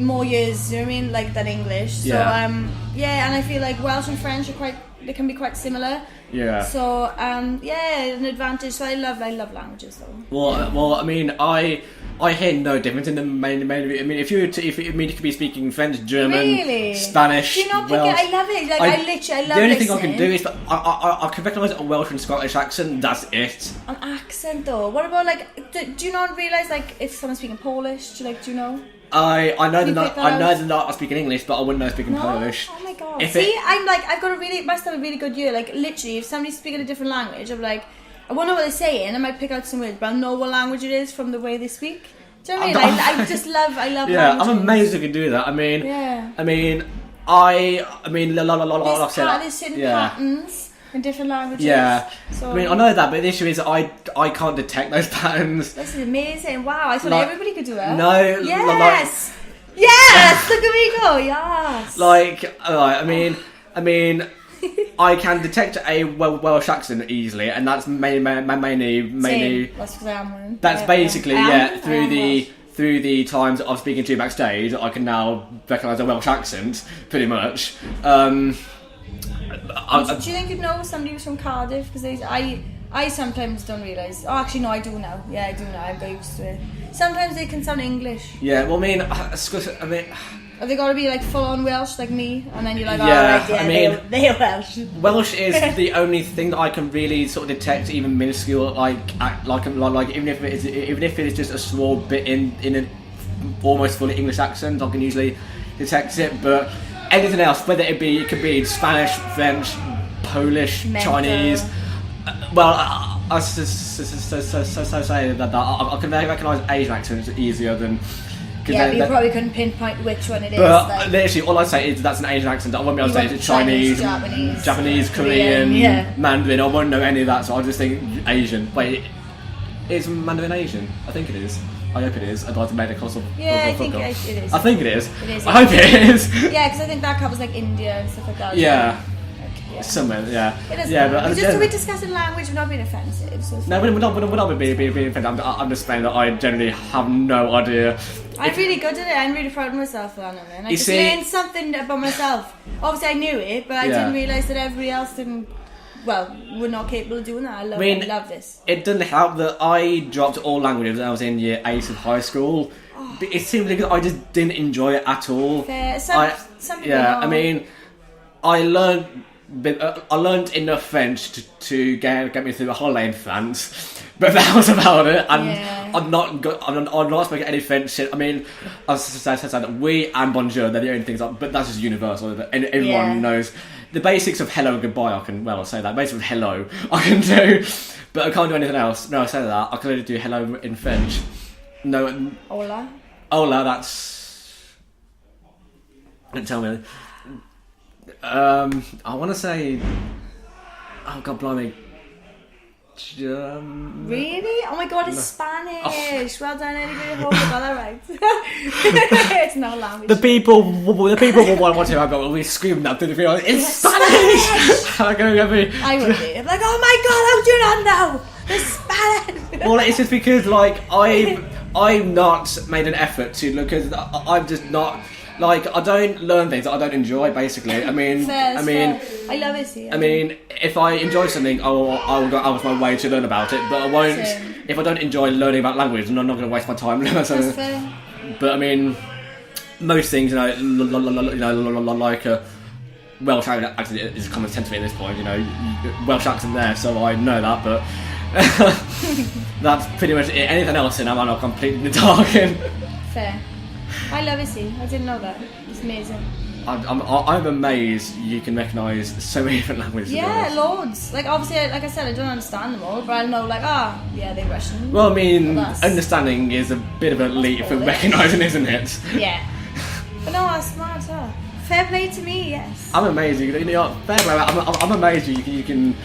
more years, you know what I mean, like than English. So yeah, and I feel like Welsh and French they can be quite similar. Yeah. So an advantage. So I love languages though. Well, I mean, I hear no difference in the main. I mean, if you could be speaking French, German, Spanish, do you not Welsh. I love it. Like I literally love the only listening. thing I can do is I can recognise a Welsh and Scottish accent. That's it. An accent though. What about like? Do you not realise like if someone's speaking Polish? Do you know? I know they're not speaking English, but I wouldn't know speaking Polish. Oh my god! I've got must have a really good year. Like literally, if somebody's speaking a different language, I'm like, I won't know what they're saying. I might pick out some words, but I'll know what language it is from the way they speak. Do you know what I mean? I love. Yeah, languages. I'm amazed I can do that. I mean, There's certain patterns in different languages. Yeah, so, I mean, I know that, but the issue is I can't detect those patterns. This is amazing. Wow, I thought everybody could do it. No. Yes. Yes. Look at me go. Yes. I mean, I can detect a Welsh accent easily, and that's mainly. That's because I am one. That's basically through the times I'm speaking to you backstage, I can now recognise a Welsh accent, pretty much. Do you think you'd know somebody who's from Cardiff? Because I sometimes don't realise. Oh, actually, no, I do now. Yeah, I do now. I've got used to it. Sometimes they can sound English. Yeah, well, I mean. Have they got to be like full on Welsh like me? And then you're like, they're Welsh. Welsh is the only thing that I can really sort of detect, even minuscule, even if it is just a small bit in an almost fully English accent, I can usually detect it. But anything else, whether it could be Spanish, French, Polish, Chinese. I say that I can recognise Asian accents easier than. Yeah, but you probably couldn't pinpoint which one it is. But literally, all I say is that's an Asian accent. I won't be able to say it's Chinese, Japanese, Korean, Mandarin. I won't know any of that, so I'll just think Asian. Wait, is Mandarin Asian? I think it is. I hope it is. I'd like to make a cost of. Yeah, I think it is. I think it is. It is. I hope it is. Yeah, because I think that covers like India and stuff like that. Yeah. Somewhere, yeah. We're discussing language, we're not being offensive. So no, we're not being offensive. I'm just saying that I generally have no idea. I'm really good at it. I'm really proud of myself for that. And I just learned something about myself. Obviously, I knew it, but I didn't realise that everybody else were not capable of doing that. I love this. It doesn't help that I dropped all languages when I was in year 8 of high school. But it's simply because I just didn't enjoy it at all. Fair. Some people know. I mean, I learned enough French to get me through a holiday in France, but that was about it. And I'm not speaking any French. I mean, as I said, oui and bonjour, they're the only things. But that's just universal. Everyone knows the basics of hello and goodbye. I'll say that. Basics of hello I can do, but I can't do anything else. No, I say that I can only do hello in French. No, hola. That's. Don't tell me. I want to say, oh god, blimey, really? Oh my god, it's Spanish. Well done, anybody. Hope I got that right. It's no language. The people will want to. I'll be screaming that to the video. It's Spanish. I would be. I'm like, oh my god, how do you not know? It's Spanish. Well, it's just because I've not made an effort to look, because I'm just not. I don't learn things that I don't enjoy, basically. I mean, fair. I love it here. I mean, if I enjoy something, I will go out of my way to learn about it, but I won't. Same. If I don't enjoy learning about language, then I'm not going to waste my time. That's fair. But I mean, most things, like a Welsh accent is common sense to me at this point. Welsh accent there, so I know that, but that's pretty much it. Anything else, I'm not completely in the dark in. Fair. I love it, I didn't know that. It's amazing. I'm amazed you can recognise so many different languages. Yeah, loads. Obviously, like I said, I don't understand them all, but I know, they're Russian. Well, I mean, understanding is a bit of a leap from recognising, isn't it? Yeah. But no, that's smart, huh? Fair play to me, yes. I'm amazed. Fair play. I'm amazed you can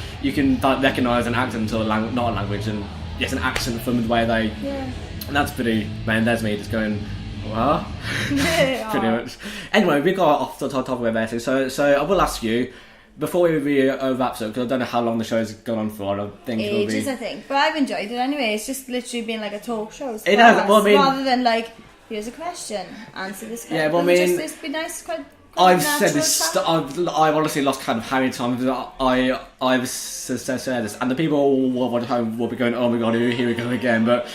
recognise an accent or not a language, and yes, an accent from the way they. Yeah. And that's pretty. Man, there's me just going. What? Yeah. Pretty much. Anyway, we got off the topic of everything. So I will ask you. Before we wrap up, because I don't know how long the show's gone on for, I think it'll be... Ages, I think. But I've enjoyed it anyway. It's just literally been like a talk show. It has, well, I mean... Rather than like, here's a question, answer this question. Yeah, well, I mean... It's been nice, quite I've said this... I've honestly lost count of how many times I've said this, and the people at home will be going, oh my god, here we go again, but...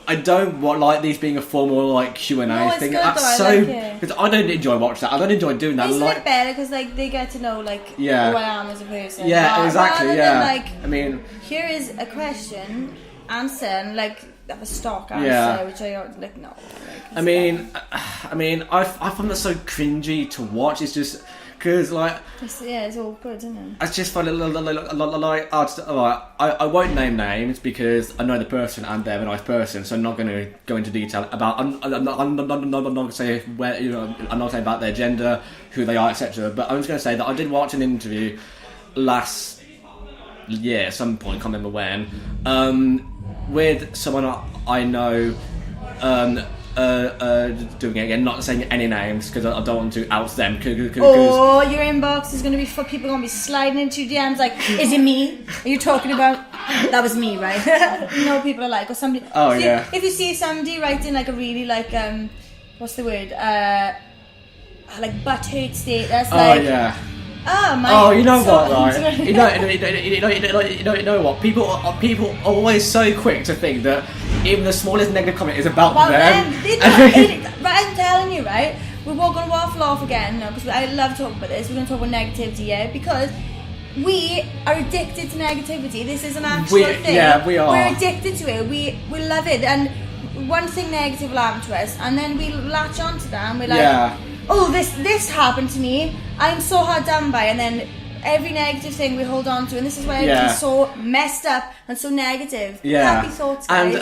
I don't like these being a formal like Q&A thing. Good, that's though, so because I don't enjoy watching that. I don't enjoy doing that. It's like better because like they get to know like who I am as a person. Yeah, exactly. Rather Yeah. than, like, I mean, here is a question, answer, and like have a stock answer, which I don't like. No. Like, I mean, I find that so cringy to watch. It's just. Because like it's awkward, isn't it? I just find it like I won't name names because I know the person and they're a nice person, so I'm not going to go into detail about. I'm not going to say where I'm not saying about their gender, who they are, etc. But I'm just going to say that I did watch an interview last year at some point, can't remember when, with someone I know. Doing it again, not saying any names because I don't want to out them. Your inbox is going to be for people going to be sliding into your DMs like, is it me? Are you talking about? That was me, right? You know, people are like, or somebody. Oh yeah. If you see somebody writing like a really like what's the word? Like butthurt status. Oh yeah. Oh my. Oh, you know what? Like, you know what? People are always so quick to think that even the smallest negative comment is about them. But I'm telling you, right? We're going to waffle off again because I love talking about this. We're going to talk about negativity, yeah, because we are addicted to negativity. This is an actual thing. Yeah, we are. We're addicted to it. We love it, and one thing negative will happen to us, and then we latch onto that, and we're like, oh, this happened to me. I'm so hard done by, and then every negative thing we hold on to, and this is why everything's so messed up and so negative. Yeah. Happy thoughts, guys. And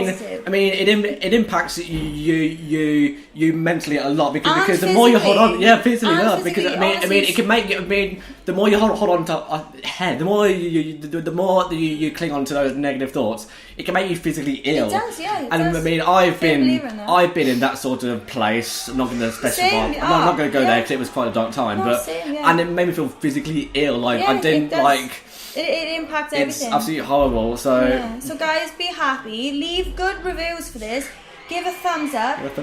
Positive. I mean, it impacts you mentally a lot because the more you hold on, physically, because I mean, it can make the more you hold on to the more you cling on to those negative thoughts, it can make you physically ill. It does, yeah. And I mean, I've been in that sort of place. I'm not going to specify. I'm not going to go there because it was quite a dark time, and it made me feel physically ill. Like I didn't like. It impacts everything. It's absolutely horrible. So so guys, be happy. Leave good reviews for this. Give a thumbs up. Love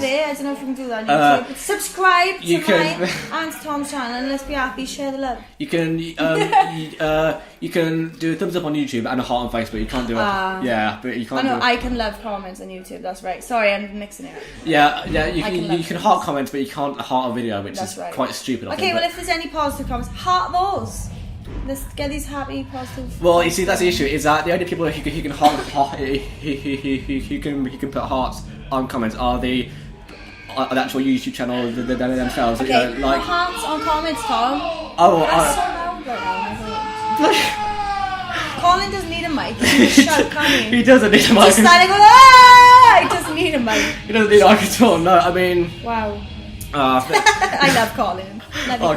please. It. I don't know if we can do that on YouTube. But subscribe to my and to Tom's channel, and let's be happy. Share the love. You can you can do a thumbs up on YouTube and a heart on Facebook. You can't do it. But you can't. I can love comments on YouTube. That's right. Sorry, I'm mixing it up. Yeah. You can heart comments, but you can't heart a video, which is quite stupid. Okay, well, if there's any positive comments, heart those. Let's get these happy, positive. Well, you see, that's the issue. Is that the only people who can who can put hearts on comments are the actual YouTube channel themselves. Okay, like hearts on comments, Tom. Oh, that's so loud right now. Colin doesn't need a mic. He can shout, can't he? He doesn't need a mic. Just standing going, ah! He doesn't need a mic. He doesn't need a mic at all. No, I mean. Wow. I love Colin.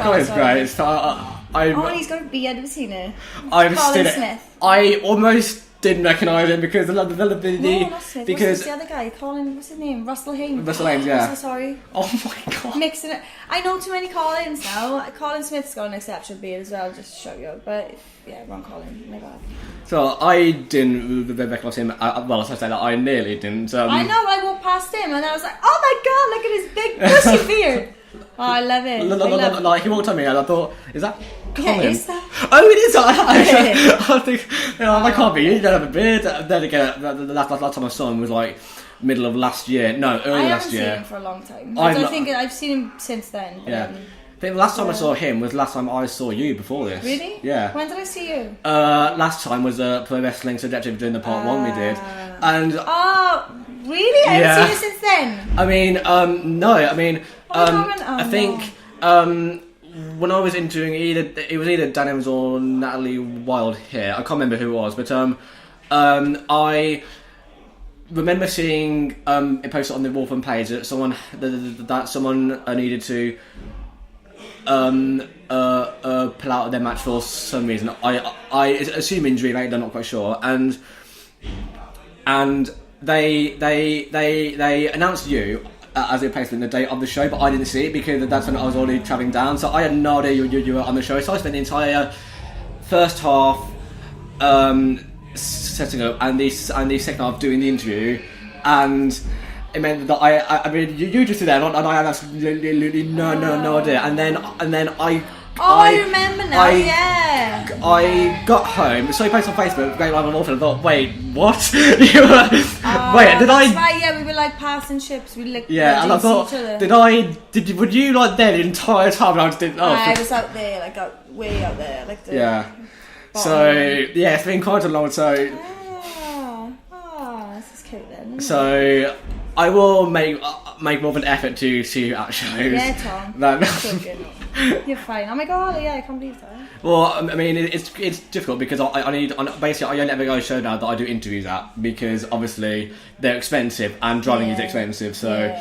Colin's great. He's got a beard. Have you seen it? Colin Smith. I almost didn't recognise him because not Smith. What's the other guy? Colin. What's his name? Russell Haynes. Yeah. I'm so sorry. Oh my god. Mixing it. I know too many Collins now. Colin Smith's got an exceptional beard as well. Just to show you. But yeah, wrong Colin. My bad. So I didn't recognise him. Well, as I say that, I nearly didn't. I know. I walked past him and I was like, oh my god, look at his big bushy beard. Oh, I love it. Like he walked on me and I thought, is that Colin? Yeah, is that? Oh, it is. I think I can't be. You don't have a beard. Then again, the last time I saw him was like middle of last year. No, early last year. I haven't seen him for a long time. I think I've seen him since then. Yeah. I think the last time I saw him was last time I saw you before this. Really? Yeah. When did I see you? Last time was Pro Wrestling Subjective doing the part 1 we did. And oh, really? I haven't seen you since then? I mean, no. I mean, I think when I was interviewing it was either Dan Evans or Natalie Wilde here. I can't remember who it was, but I remember seeing it posted on the Wulfrun page that someone needed to pull out of their match for some reason. I assume injury, like I'm not quite sure. And and they announced you as a replacement the day of the show, but I didn't see it because that's when I was already travelling down, so I had no idea you were on the show. So I spent the entire first half setting up and the second half doing the interview, and it meant that I mean you just did that, and I had absolutely no idea, and then I remember now. I got home, so I posted on Facebook going live on Wulfrun, and I thought, wait, what? You were, wait, did I? Right, yeah, we were like passing ships. We like and I thought, would you like there the entire time? And I just didn't. I was out there, like way out there, like the bottom. So yeah, it's been quite a long time. This is cute then. So I will make more of an effort to see you at shows. Yeah, Tom. You're fine. Oh my god, yeah, I can't believe that. Well, I mean, it's difficult because I only ever go to a show now that I do interviews at, because obviously they're expensive and driving is expensive, so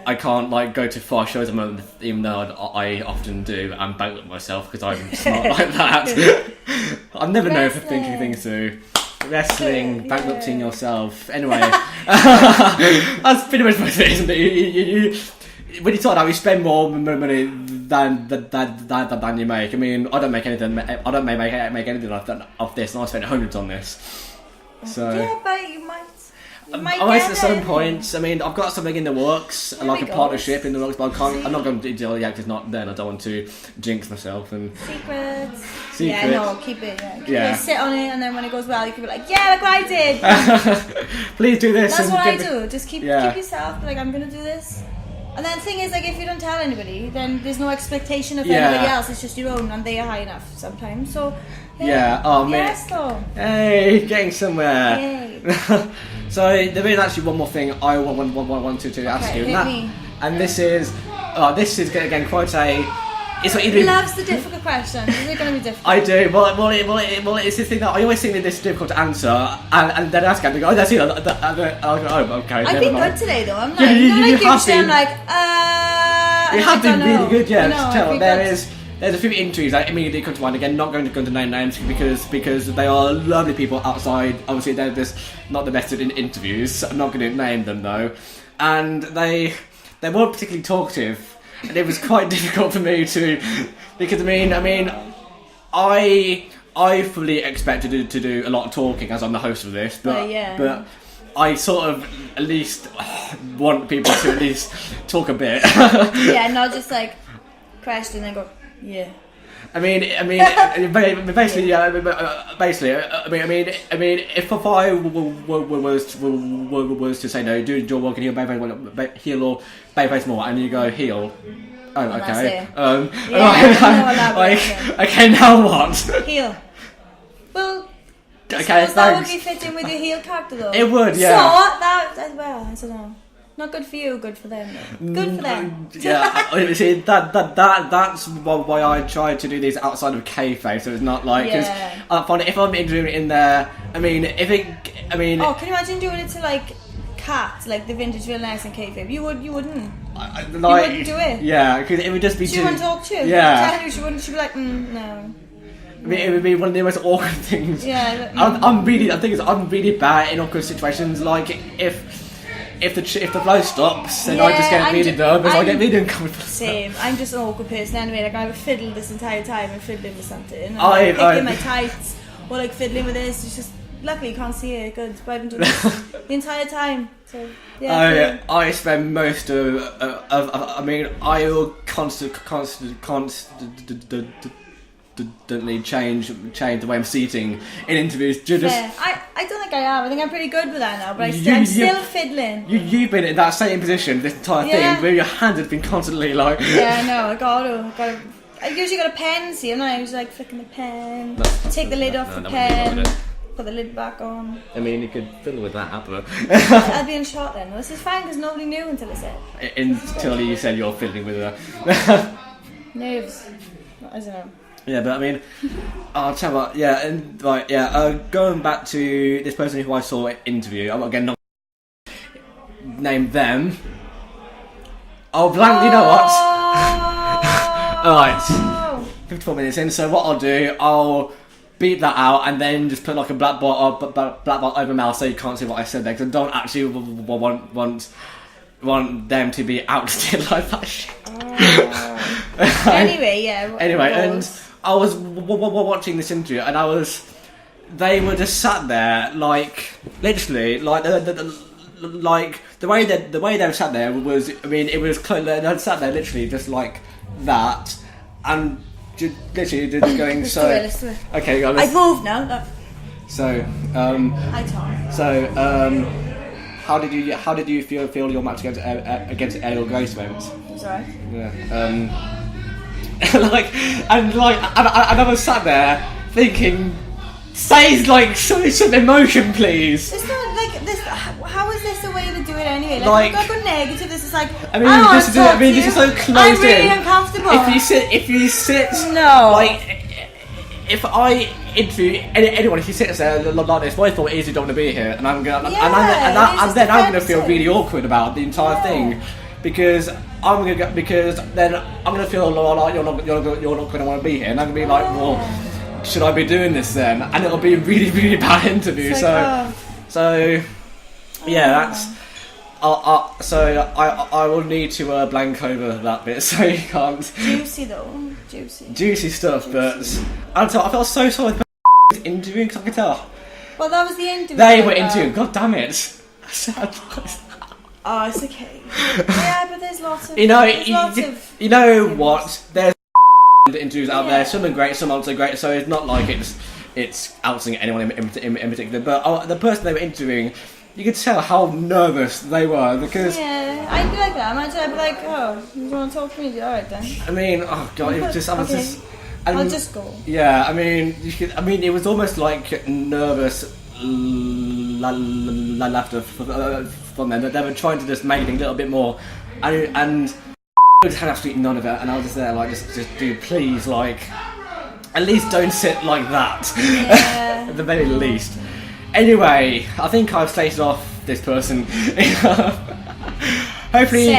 I can't like go to 5 shows a month, even though I often do, and bankrupt myself because I'm smart like that. I've never known for thinking things through. Wrestling, bankrupting yourself. Anyway, that's pretty much what it is, isn't it? When you talk about, you spend more money than you make. I mean, I don't make anything. I don't make anything of this, and I spent hundreds on this. So yeah, but you might. I might at some points. I mean, I've got something in the works, like a partnership in the works, but I'm not going to do it yet because not then. I don't want to jinx myself and secrets. Yeah, no, keep it. Yeah. Sit on it, and then when it goes well, you can be like, yeah, look what I did. Please do this. That's what I do. Just keep yourself. Like, I'm gonna do this. And then the thing is, like, if you don't tell anybody, then there's no expectation of anybody else. It's just your own, and they are high enough sometimes. So oh man. Yes, though. Hey, getting somewhere. Yay. So there is actually one more thing I wanted to ask you, and this is again quite a. He loves the difficult questions. Is it going to be difficult? I do. Well, it's the thing that I always think that this is difficult to answer, and then ask him, I go, oh, that's it. I'll go, oh, okay. I've been good today, though. I'm like, I'm like, You have been really good, yeah. No, There's a few interviews that immediately come to mind. Again, not going to go into name names because they are lovely people outside. Obviously, they're just not the best in interviews. I'm not going to name them though, and they weren't particularly talkative. And it was quite difficult for me to, because I fully expected to do a lot of talking as I'm the host of this, but I sort of at least want people to at least talk a bit. Yeah, not just like question and go, yeah. Basically, if I was to say no, do your work and heel or babyface more, and you go heel. Oh, okay. Okay, now what? Heel. Well, okay, that would be fitting with your heel character, though. It would, yeah. So I don't know. Not good for you, good for them. Good for them. Yeah, see, that's why I tried to do these outside of kayfabe, so it's not like, because I find if I'm doing it in there, oh, can you imagine doing it to like Cat, like the Vintage Villainess and kayfabe? You wouldn't. You wouldn't do it. Yeah, because it would just be. She wouldn't talk to you. Yeah. Tell her she wouldn't. She'd be like, no. I mean, it would be one of the most awkward things. Yeah. I'm really bad in awkward situations. Like if the flow stops, then I just get really nervous. I get really uncomfortable. Same. I'm just an awkward person anyway. Like I have fiddled this entire time and fiddling with something. And picking my tights or like fiddling with this. It's just luckily you can't see it good, but I've been doing this the entire time. So yeah. I spend most of I will constantly change the way I'm seating in interviews. I don't think I am. I think I'm pretty good with that now, but I'm still fiddling. You've been in that same position this entire thing where your hand has been constantly like. Yeah, no, I got to. I usually got a pen, see, and I was like flicking the pen, take the lid off the pen, put the lid back on. I mean, you could fiddle with that, but I'd be in shot then. This is fine because nobody knew until I said. Until you said you're fiddling with her. Nerves. I don't know. Yeah, but I mean, I'll tell you what, going back to this person who I saw interview, I'm again not name them. Oh, blank, you know what? Alright, 54 minutes in, so what I'll do, I'll beep that out and then just put like a black bar over my mouth so you can't see what I said there, because I don't actually want them to be outed like that shit. Anyway, yeah. Anyway, and I was watching this interview, and they were just sat there, like, literally, like, like the way they were sat there was, I mean, it was close. They sat there literally just like that, and literally just going Let's do it. Okay, go on. I've moved now. Look. So, Hi Tom. So, how did you feel your match against Ariel Grace went? Sorry. Yeah. And I was sat there thinking, say some emotion, please. It's not like this. How is this a way to do it anyway? Like, I've got good negative. This is like. This is so close. I'm really uncomfortable. If you sit. No. Like, if I interview anyone, if you sit there like this, my thought is you don't want to be here, and I'm gonna, and then I'm gonna feel really awkward about the entire thing, because then I'm gonna feel like you're not gonna want to be here, and I'm gonna be like, well, should I be doing this then? And it'll be a really, really bad interview. So that's. So I will need to blank over that bit, so you can't. Juicy though, juicy stuff. But I felt so sorry for interviewing, because I could tell. Well, that was the interview. They were interviewing. God damn it! Oh, it's okay. Yeah, but there's lots of. You know what? There's interviews out there. Some are great, some aren't so great. So it's not like it's outing anyone in particular. But the person they were interviewing, you could tell how nervous they were, because. Yeah, I'd be like that. Imagine I'd be like, oh, you want to talk to me? Alright then. I mean, oh god, it was just. I'll just go. Yeah, I mean, it was almost like nervous laughter from them. They were trying to just make it a little bit more, and I just had absolutely none of it. And I was just there, like, just do please, like, at least don't sit like that. Yeah. At the very least. Anyway, I think I've slated off this person. Hopefully,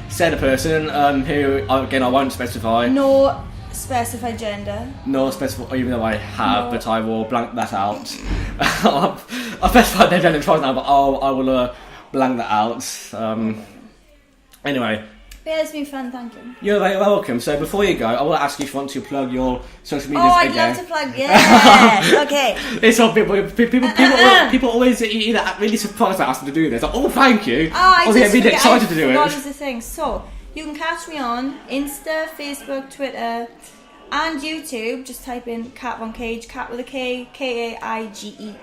said a person who, again, I won't specify. No specified gender. No specified, even though I have, but I will blank that out. I'll specify their gender twice now, but I will blank that out. Anyway. Yeah, it's been fun, thank you. You're very welcome. So before you go, I will ask you if you want to plug your social medias again. again. Love to plug, yeah. Okay. It's all people always either really surprised by asking to do this. Like, oh, thank you. I get really excited to do it. What is the thing? So, you can catch me on Insta, Facebook, Twitter, and YouTube. Just type in Kat Von Kaige, Kat with a K, Kaige.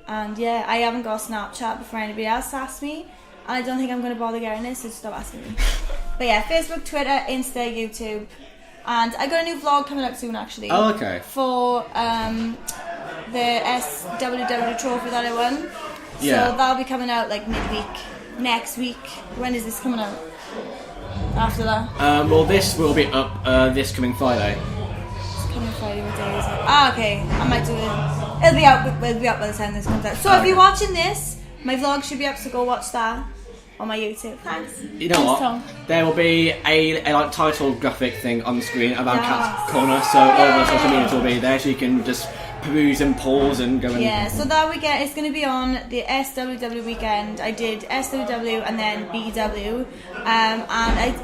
And yeah, I haven't got a Snapchat before anybody else asks me. And I don't think I'm going to bother getting this, so stop asking me. But yeah, Facebook, Twitter, Insta, YouTube. And I got a new vlog coming up soon, actually. Oh, okay. For the SWW trophy that I won. Yeah. So that'll be coming out like midweek. Next week. When is this coming out? After that? Well, this will be up this coming Friday. It's coming Friday, what day is it? Okay. I might do it. It'll be out by the time this comes out. So if you're watching this, my vlog should be up, so go watch that on my YouTube. Thanks. You know what? Tom. There will be a like title graphic thing on the screen around Kat's corner, so all the social medias will be there, so you can just peruse and pause and go and... Yeah, so that weekend, it's going to be on the SWW weekend. I did SWW and then BEW, and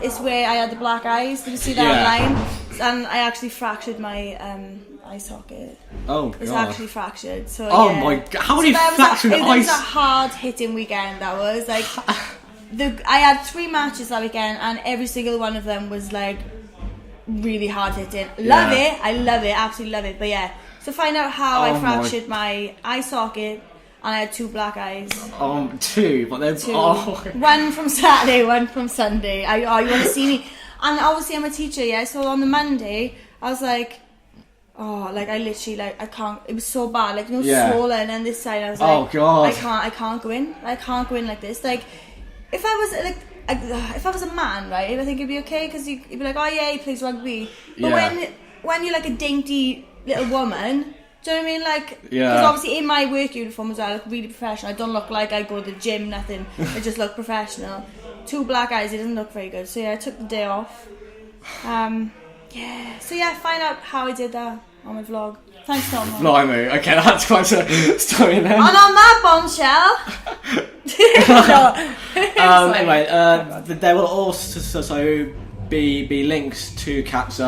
it's where I had the black eyes. Did you see that online? And I actually fractured my eye socket. Oh god. It's actually fractured. So my god, how many fractured eyes? It was a hard hitting weekend. That was like I had 3 matches that weekend, and every single one of them was like really hard hitting. Love it. I love it. Absolutely love it. But yeah, so find out how I fractured my eye socket, and I had 2 black eyes. 2, but then 2. One from Saturday, one from Sunday. You want to see me? And obviously I'm a teacher, yeah. So on the Monday, I was like, I literally, I can't. It was so bad, like, swollen, and this side I was like, oh god, I can't go in. I can't go in like this. Like, if I was a man, right, I think it'd be okay, because you'd be like, oh yeah, he plays rugby. But when you're like a dainty little woman, do you know what I mean? Like, because obviously in my work uniform as well, I look really professional. I don't look like I go to the gym, nothing. I just look professional. 2 black eyes, it doesn't look very good. So yeah, I took the day off. So yeah, find out how I did that. on my vlog. Thanks, Tom. Blimey, okay, that's quite a story then. And on that bombshell. No. Anyway, there will also be links to Kat's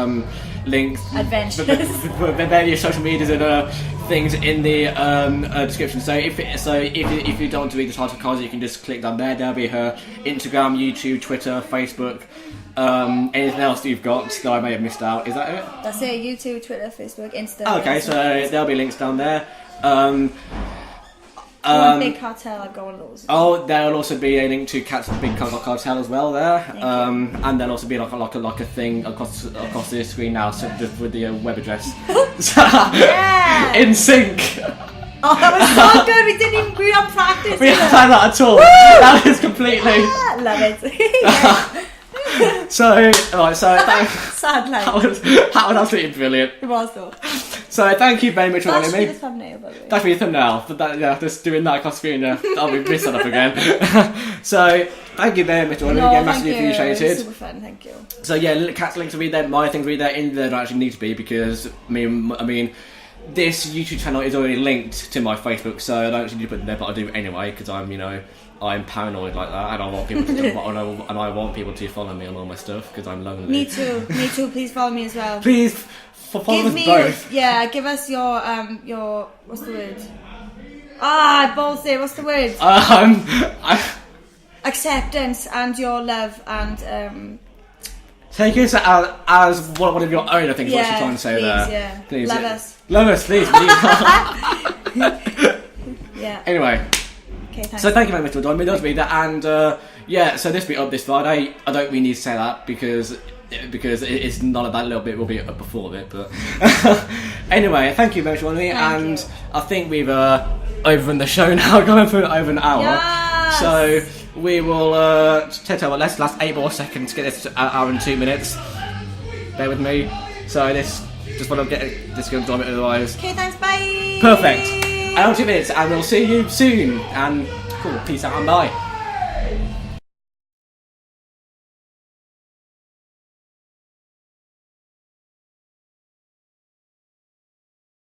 links, Adventures. various social medias and things in the description. So if you don't want to read the title cards, you can just click down there. There'll be her Instagram, YouTube, Twitter, Facebook. Anything else you've got that I may have missed out? Is that it? That's it. YouTube, Twitter, Facebook, Insta. Okay, so there'll be links down there. Big Cartel, I've got one of those. Oh, there'll also be a link to Cat's Big Cartel as well there, and there'll also be like a thing across the screen now, so just with the web address. Yeah. In sync. Oh, that was so good. We didn't even on practice. We haven't done that at all. That is completely. Love it. So Sad life. that was absolutely brilliant. It was though. So thank you very much for joining me. That's the thumbnail, by the way. That's the thumbnail. Just doing that across screen. I'll be missing up again. So thank you very much for joining me again. Massively appreciated. Super fun. Thank you. So yeah, Cat's links will be there. My things will be there. In there don't actually need to be because I mean. This YouTube channel is already linked to my Facebook, so I don't actually need to put it there, but I do anyway because I'm paranoid like that, and I want people to follow me on all my stuff because I'm lonely. Me too. Please follow me as well. Please follow us both. Give us your what's the word? Balls there. What's the word? Acceptance and your love and take us as one of your own. I think is what you're trying to say please, there. Yeah. Please, love us. Love us, please. Yeah. Anyway. Okay, thanks. So thank you very much for joining me. That was me there, and so this will be up this Friday. I don't really need to say that because it's none of that little bit will be up before it. But anyway, thank you very much for joining me, and you. I think we've overrun the show now, going for over an hour. Yes! So we will let's last 8 more seconds to get this to an hour and 2 minutes. Bear with me. So just want to get this going to time it otherwise. Okay, thanks. Bye. Perfect. Hour and 2 minutes, and we'll see you soon. And cool. Peace out and bye.